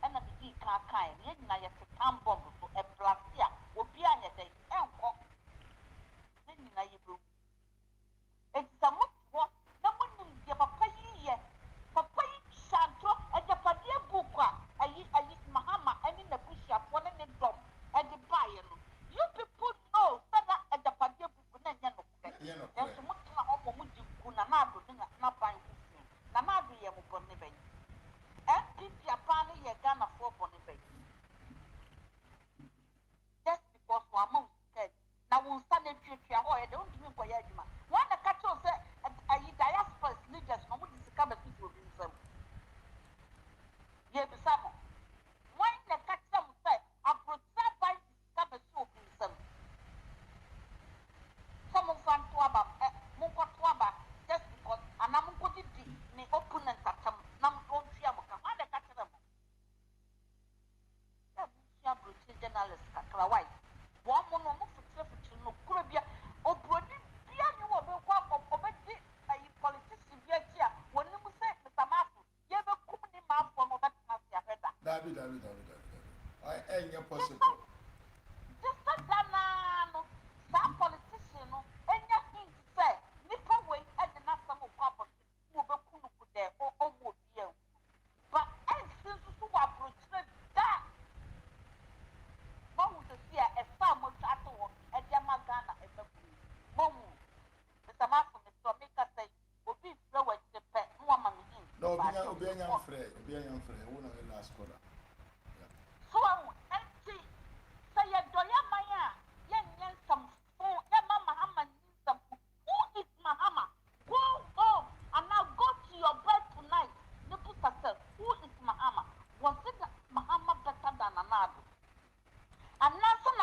And a big car kind, yet I have to come bomb to a plastia, or be on your day. Then I will. It's a much what no one will give a pay yet. Papa Shanto and the Padia Buka, I eat Mahama and in the bush of one and drum and the buyer. You people know that at the Padia Buka, and so much of Kunanado, not buying Namadu Yamubonebe. And if Japani Yagana for Bonebe. Just because one said, now we'll stand in future, or I don't mean for Yajima. One the catcher said, diaspora leaders, no one is a cabin with himself. Yet, some. When the catcher said, I protect by cabin with himself. Some of them Twaba, Munko Twaba, just because Anamuko did the opponent at some Namco Fiamuka, and the catcher. Journalist, Kakrawai. One more for no Kurabia, or Brody, Piano, or a politician here, when you say the Samafu, you have a company map from that David. I ain't your possible. Just a banana, some politician, and your thing to say, Nipper way at the national property, who will be there or would you. But as soon as you are that. What would see a farm of Tato and Yamagana and the Momu? The Samafu, Mr. Mika say, will be slow at the pet woman. No, be a young friend, one of the last quarter. So, empty. Say a doya maya, young some food, Mahama needs some. Who is Mahama? Go home and now go to your bed tonight. Nipple yourself. Who is Mahama? Was it Mahama better than another? And now, some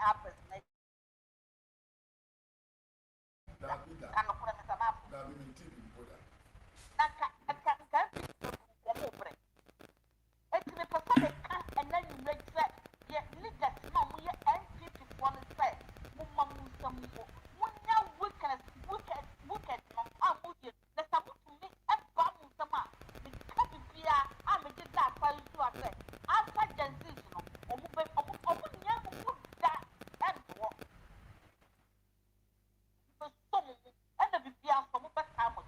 apples na ano kura me sama da bi mi ti bi boda aka bre eti me pasa me ka ena nyumre tse ye leaders na mo ye NPP for the say mo ma mo sam mo nya weakness no amu ye na sabu tumi e ba mo sam a me ka bibia a me de da fa yu ase afa jansis no omu nya mo da e bo so mo ena bibia so mo ba ka mo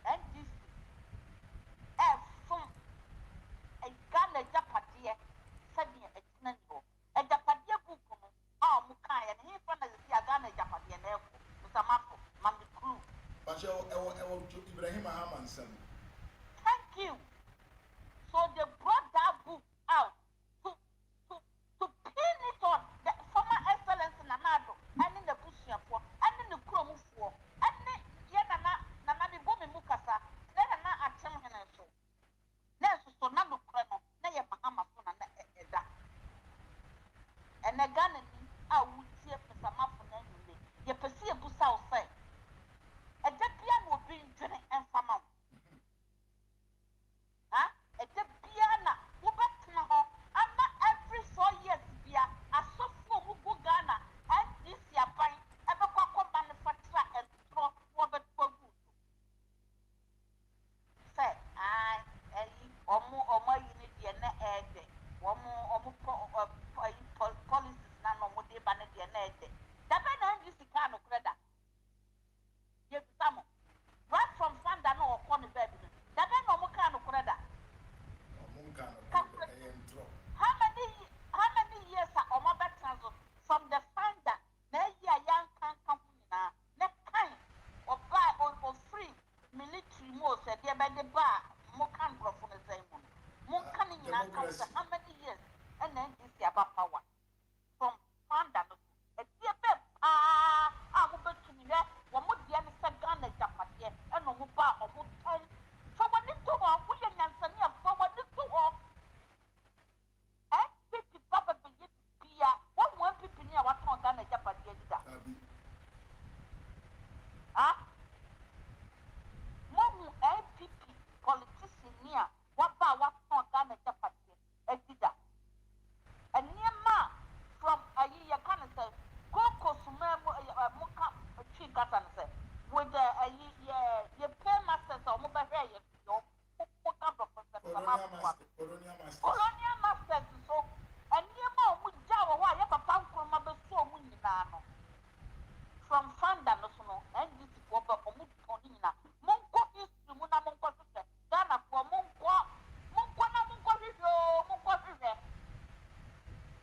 NDC from a Ghana Japadia, Sabi a Tinango, a Japadia book, Mukai, and he found as a Ghana Japadia, Mr. Mako, Mammy Crew. but Ibrahim Haman son. Thank you. So they brought that book out to pin it on the former excellence in Amado, and in the Bushia for, and in the Chrome for, and then Nana Bumi Mukasa, then I attend him and so. Nesu so na no kra no na ye mahama so na eda ena gana ni a wutie pesamafo na nyule ye pese e busa o sai eda bia no obi ndwene enfama ha eda bia na wo betena ho ama every 4 years bia asofo mu go Ghana and this year ban ebe kwa manufacture and throw wo betwa good say I ọmọ yìí ni deɛ na ɛɛdɛ ɔmo policies na na ɔmo de ba ne deɛ na ɛɛdɛ dabe na ɛndi sika no kura da yɛ bisa mo right from fanda na ɔkɔ ne baabi no dabe na ɔmo kaa no kura da how many years a ɔmo bɛtena so from the fanda na ɛyi a yɛnkanka ho nyinaa ne kan ɔbaa ɔfiri military mu ɔsɛ deɛ bɛde ba a mo kan nkurɔfo no sɛn mu mo nka ne nyinaa ka sɛ how many years ɛna NDC aba power from fanda no ɛdeɛ bɛ paa a mobɛtumi hwɛ wɔ mo deɛ ne sɛ Ghana agyapadeɛ ɛna ɔmo ba a ɔmo tɔn fa wɔde to hɔ woyɛ nyansani a fa wɔde to hɔ NPP ba bɛbɛyɛ bibia wɔn mu NPP ni a watɔn Ghana agyapadeɛ di da Momu NPP politician ni a waba watɔn Ghana agyapadeɛ adi da nneɛma from ayi yɛ ka ne sɛ koko suma mu muka twi kasa ne sɛ with the ayi yɛ pay masters a ɔmo bɛhwɛ yɛ yɛ muka dɔfo sɛ colonial masters so nneɛma a ɔmo gya wɔ hɔ a yɛ papa nkoroma bɛso ɔmo nyinaa no from fanda no so no NDC fo bɛ ɔmo tɔn ne nyinaa monkɔ history mu na monkɔ hwehwɛ Ghana fo monkɔ na monkɔ hwehwɛ o monkɔ hwehwɛ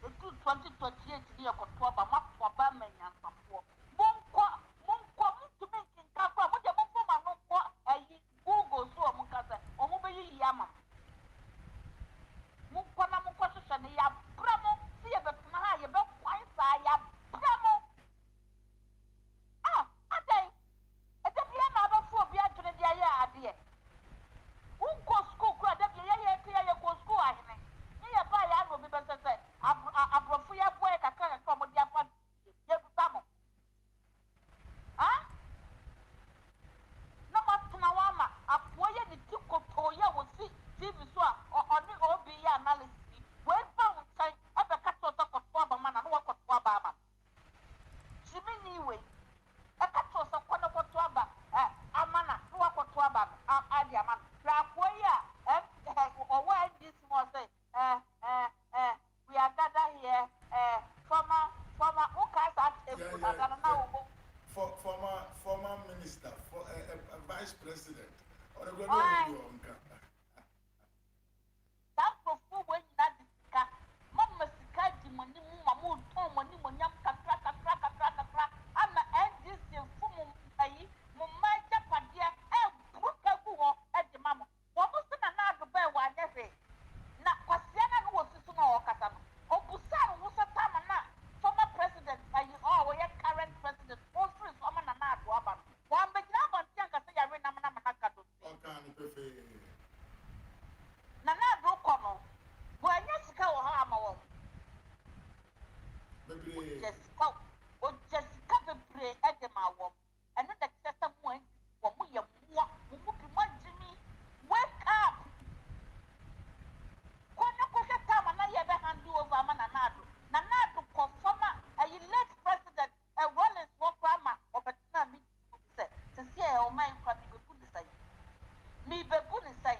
etu 2028 ni yɛkɔto aba mato aba ma nyansafoɔ monkɔ montumi nkenka kɔ a mogya momfo ma no nkɔ ayi Google so ɔmo ka sɛ ɔmo bɛyiyi ama monkɔ na monkɔ hwehwɛ no yɛabrɛ mo sɛ yɛbɛtena ha yɛbɛkwan saa yɛabrɛ mo adan ɛda bia na abɛfo obi adwene de ayɛ adeɛ wonkɔ school kora da bia yɛkɔ school ahene ne yɛba yɛ ana obi bɛsɛ sɛ aborɔfo yɛboa yɛ kakra ɔmode afa yɛbusa mo Jessica bebree ɛde ma wɔm ɛno na kyerɛ sɛ mo ani wɔn mo yɛ mmoa mo mu bi mo agyimi wake up kɔnyɛ kɔhwɛ tam a na yɛbɛ handle over ama nanado kɔ fam a ɛyi late president Rollins wɔ kora ma ɔbɛtena mi sɛ sisi a ɔman nkwa mi bɛbu ne sɛn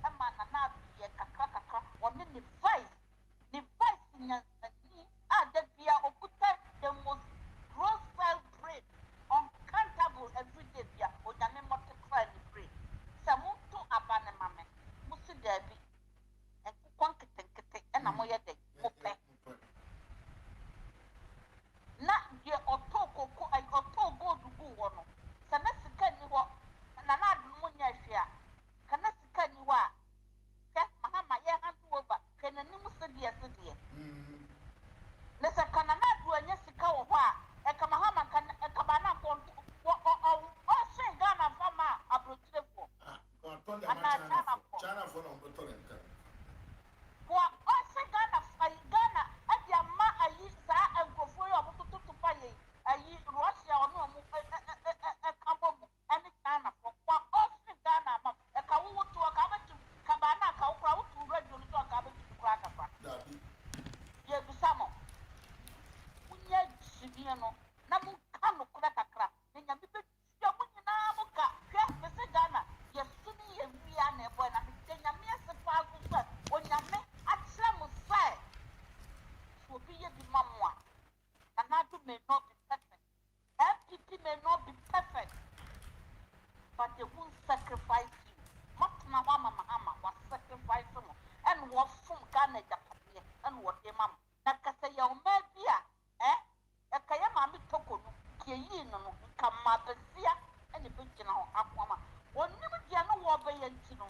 ɛma nanado yɛ kakra ɔne ne vice nyansani a da bia okuta the most gross brain uncountable everyday bia onyame multiply ne brain sɛ monto aba ne ma me mo si daabi nkokɔ nketenkete ɛna moyɛ dɛ mopɛ na deɛ ɔtɔ gold gu wɔ no sɛ na sika ni hɔ na ado no mo nyɛ ahwɛ a ka na sika ni hɔ a sɛ mahama yɛ handle over ka n'anim sedeɛ na sɛ ka na ado anyɛ sika wɔ hɔ a ɛka mahama ɛka ba na nkɔnto ɔhyɛ Ghana fama a aburokyerɛfoɔ anaa Chinafoɔ na ɔbɛtɔ ne nka ɔhyɛ Ghana ɛde ama ayi saa nkurɔfoɔ yi a ɔmototo pa yɛ ayi Russia ɔne ɔmo ɛka bɔ mu ɛne Chinafoɔ ɔhyɛ Ghana ama ɛka wowo to ɔka bɛtum ka ba na aka wo kora woto radio no so ɔka bɛtum kora akasa yɛbisa mo wonyɛ gyidie no na monka nokorɛ kakra na nyame bɛtua mo nyinaa mo ka hwɛ me se Ghana yɛso ne yɛwia na ɛbɔɛ na mesɛ nyame ase paa so sɛ onyame akyerɛ mo sɛ sɛ obi yɛ bi ma mo a nanado may not be perfect MPP may not be perfect but they won't sacrifice you matena hɔ ama mahama wa sacrifice mo ɛne wɔfom Ghana agyapadeɛ ɛne wɔde ma mo na kasɛ yɛ ɔmaa bi a ɛka yɛ maame toko no kɛyii no nka mma bɛsia ɛne bɛgyina hɔ akoama ɔnim deɛ no wɔbɛyɛ nti no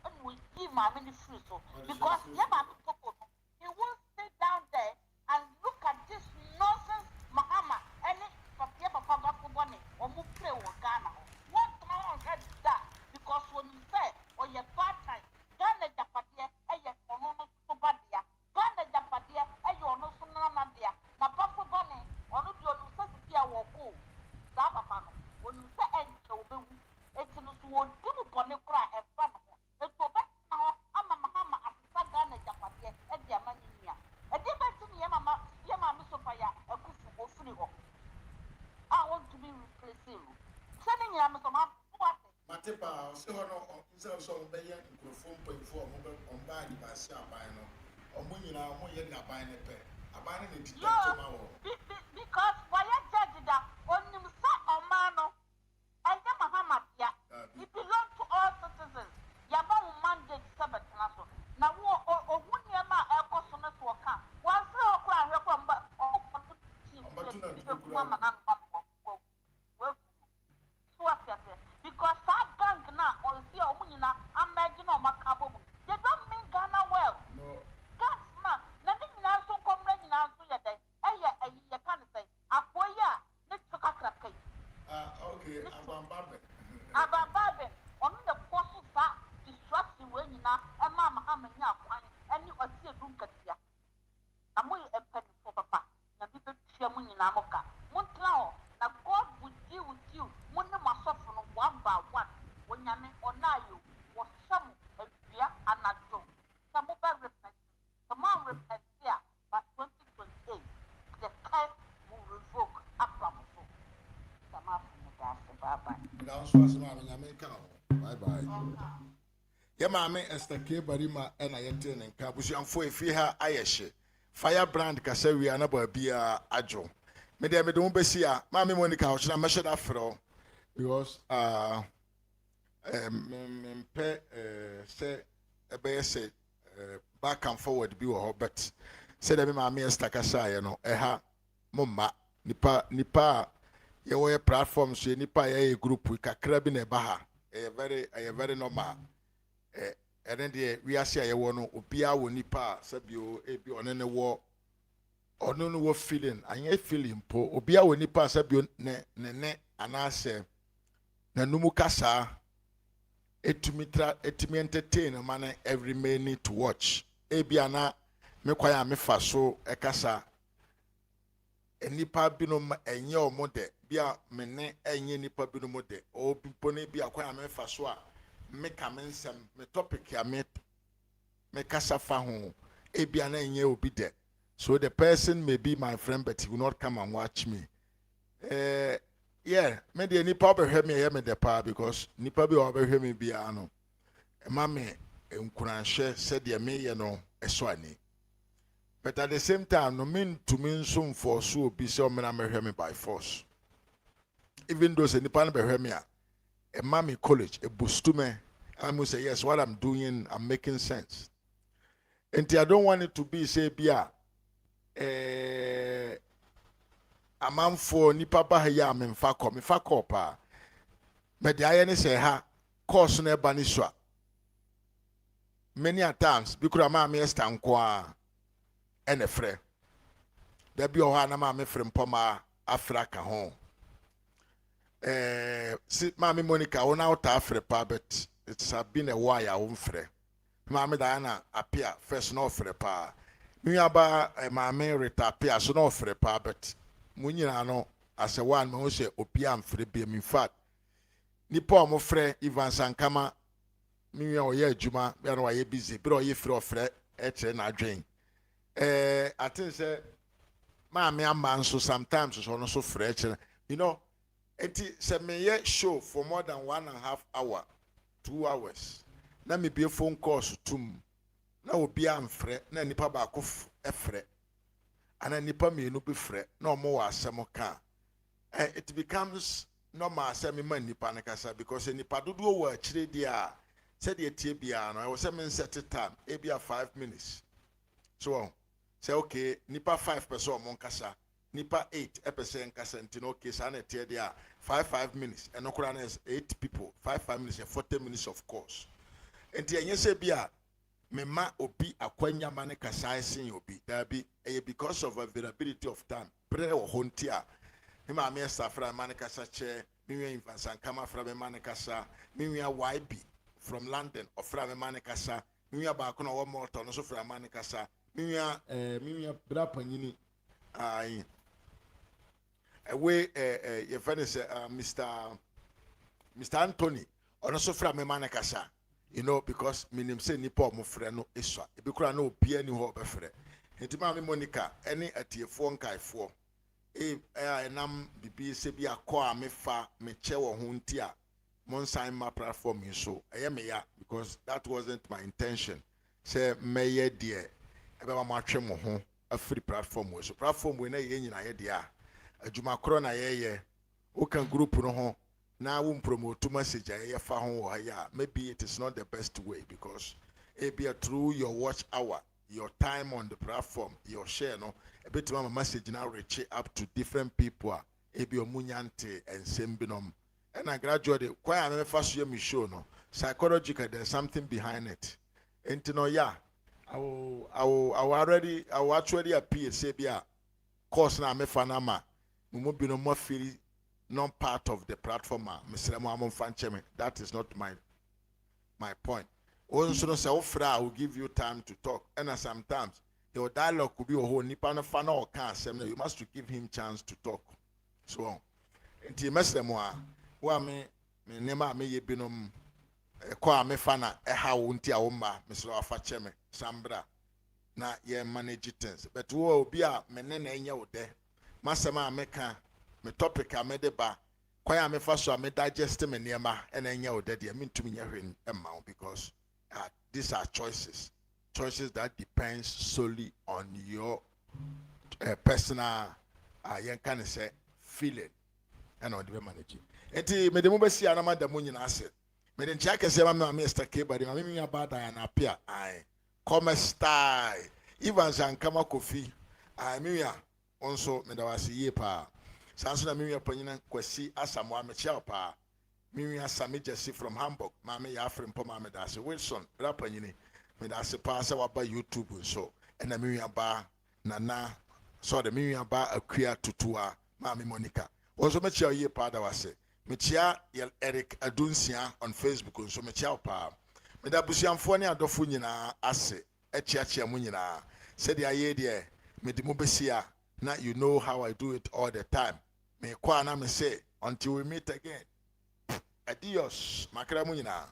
ɛne wɔyi maame no firi so because yɛ maame toko no he won't sit down there and look at this nonsense mahama ɛne papiɛ papa bafo bɔne ɔmo pray wɔ Ghana hɔ wɔntena hɔ nhwɛ da because wɔnim sɛ ɔyɛ bad time Ghana agyapadeɛ ɛyɛ ɔno no so ba dea Ghana agyapadeɛ ɛyɛ ɔno so nana dea na bafo bɔne ɔno deɛ ɔnim sɛ sisi a wɔko saa papa no ɔnim sɛ ɛnkyɛ wɔbɛwu eti no so wɔdi mu bɔne koraa ɛfa no ho eti ɔbɛtena hɔ ama mahama asesa Ghana agyapadeɛ ɛde ama ne nua ɛde bɛti ne yɛ maame so pa yɛ akufu ofiri hɔ a wɔntumi replace no sɛ ne nyinaa me so ma wate mate paa ɔsɛ hɔ no nsɛ sɛ ɔmbɛyɛ nkurɔfoɔ mpanyinfoɔ a ɔmbaa nipaase aban no ɔmo nyinaa ɔmo yɛ de aban no pɛ aban no na di tɛntɛma wɔ because wɔyɛ judge da onim sɛ ɔmaa no ɛnyɛ mahama dea it belong to all citizens yɛba wo mandate sɛ bɛtena so na wo ɔhu nneɛma a ɛkɔ so no so ɔka wɔnsɛ ɔkora ahwɛ kɔ mba ɔkɔto tiibɛku ama na because that bank na ɔsi a ɔmo nyinaa amɛgye na ɔmo aka abɔ mu they don't mean Ghana well gas na ne nyinaa nso nkɔmmerɛ nyinaa nso yɛ dɛn ɛyɛ ayi yɛka ne sɛ apoa yi a ne to kakraka yi abambabe ɔno na kɔ so saa distraction wɔ nyinaa ɛma mahama nya akwan ɛne ɔsi edu nkatia na mo yɛ mpanyinfoɔ papa na bi bɛtua mo nyinaa mo ka mo ntena hɔ na God will deal with you mo ne mo asɔfo no one by one onyame ɔnaayo wɔhyɛ mo adua anadwo sɛ mo bɛ repent sɛ mo repent a by 2028 the curse will revoke aba mo so sɛ mo afɔ mo da ase bye bye. na nso asɛm a nyame ka ho bye bye yɛ maame Esther K Barima ɛna yɛte ne nka abusuamfoɔ efi ha ayɛ hye fire brand kasa wia na baabi a adwo me de mo bɛsi a maame Monica ɔkyena mɛhyɛ da frɛ because mempɛ sɛ ɛbɛyɛ sɛ back and forward bi wɔ hɔ but sɛ dɛ me maame Esther kasa ayɛ no ɛha mo mma nipa a yɛwɔ yɛ platform so nipa a yɛyɛ group kakra bi na ɛba ha ɛyɛ very normal ɛne deɛ wiase a yɛwɔ no obiara wɔ nipa a sɛbio ebi ɔno ne wɔ feeling anyɛ feeling po obiara wɔ nipa a sɛbio ne anaasɛ n'anum kasa etumi entertain man every minute to watch ebi ana me kwaya me fa so ekasa enipa binom enye omo de bia me ne enye nipa binom de o bipone bia kwaya me fa so a me ka me nsem me topic ya me kasa fa ho e bia na enye obi de. So the person may be my friend but he will not come and watch me. Yeah, me de nipa obehwe me ye me de pa because nipa bi obehwe me bia no ma me enkuranhwe said de me ye no eso ani. But at the same time, no mean to mean some for so be so me me by force. Even though say nipa na behwe me a mommy college a boost to me, I must say yes, what I'm doing I'm making sense. And I don't want it to be say bia a man for nipa ba ya me fa ko pa. But the iron say ha course na ba ni so. Many a times because ma me stand kwa and a friend. There be ohana ma me frem poma Africa home. Si Mami Monica on out Africa, but it's been a while I won't free. Mami Diana appear first no free pa. Me aba Mami Rita appear so no free pa, but Munina no as a one mo say opiam free be in fact. Nipo mo free Ivan Sankama me o ye juma be no ye busy, but o ye free free na drain. I think say Mami am so sometimes so no so free, you know. Eti se me show for more than 1.5 hours, 2 hours. Na me be a phone calls tum. Na obi amfre na nipa ba ko efre. Ana nipa me no be fre. No more asemo ka. It becomes normal asemi man nipa na kasa because nipa dodo wo akire dia said the tie bia no. I was saying set time e bia 5 minutes. So say okay nipa 5 person mon kasa. Nipa 8% kasentino okay sana tie there 5 minutes and okura is 8 people 5 minutes and 40 minutes of course enti enye se bia me ma obi akwanya mane kasa sin obi that be because of availability of time pre wo hontia me ma me safra mane kasa che me wi infansan kama fra me mane kasa me wi YB from London ofra me mane kasa me wi ba ko no wo moto no so fra mane kasa me wi bra panyini ai away your friend is Mr. Anthony or also from me manakasa, you know, because minim say nipo mo friend no iswa. Ebi kura no obi ani ho be frɛ. Enti ma me Monica any atiefo nkaifo. Enam bibi se bi akɔ a me fa me che wo ho nti a mon sign my platform so. Eye me ya because that wasn't my intention. Say me ye dear. Ebe ma atwe mo ho a free platform so. Platform we na ye nyina ye dear. Ajuma kro na ye o kan group no ho na wo promote message ye fa ho ya maybe it is not the best way because it be through your watch hour your time on the platform your share no a bit of message now reach up to different people e be omunyante and sembinom and I gradually quite am first year me show no psychological there's something behind it and no yeah I will actually appear say be a course na me fanama be no more feel not part of the platform. That is not my point. Also, say I will give you time to talk. And sometimes your dialogue could be a whole nipana fana or can't. You must to give him chance to talk. So on. Until Messemoa, who me nema me ye binum kwa me fana ha unti a umba, Mr. Afacheme, Sambra, na ye manage things. But who be a menene nya ode. Masema meka me topic a me deba kwaya me fa so me digest me niema and enya odede me ntumi nya hwen emma because these are choices that depends solely on your personal yen can say feeling and on the manage enti me de mo besi ana madam nyina ase me de ntia kese ma me Mr. K body ma me nya bada ya na apia ai come style even Zankama Kofi ai me ya also me da wase ye pa sanso na me wi apanyina kwasi asamo amechia pa me wi asame jesse from Hamburg ma me ya afrem po ma me da se Wilson rapanyini me da se pa se waba YouTube so na me wi aba nana so de me wi aba akua tutua ma me Monica also mechia ye pa da wase mechia Eric Adunsia on Facebook so mechia pa me da busiamfo ne adofo nyina ase echiachia mu nyina said the idea me the mobesia now you know how I do it all the time me kwa na me say until we meet again adios makramu nyina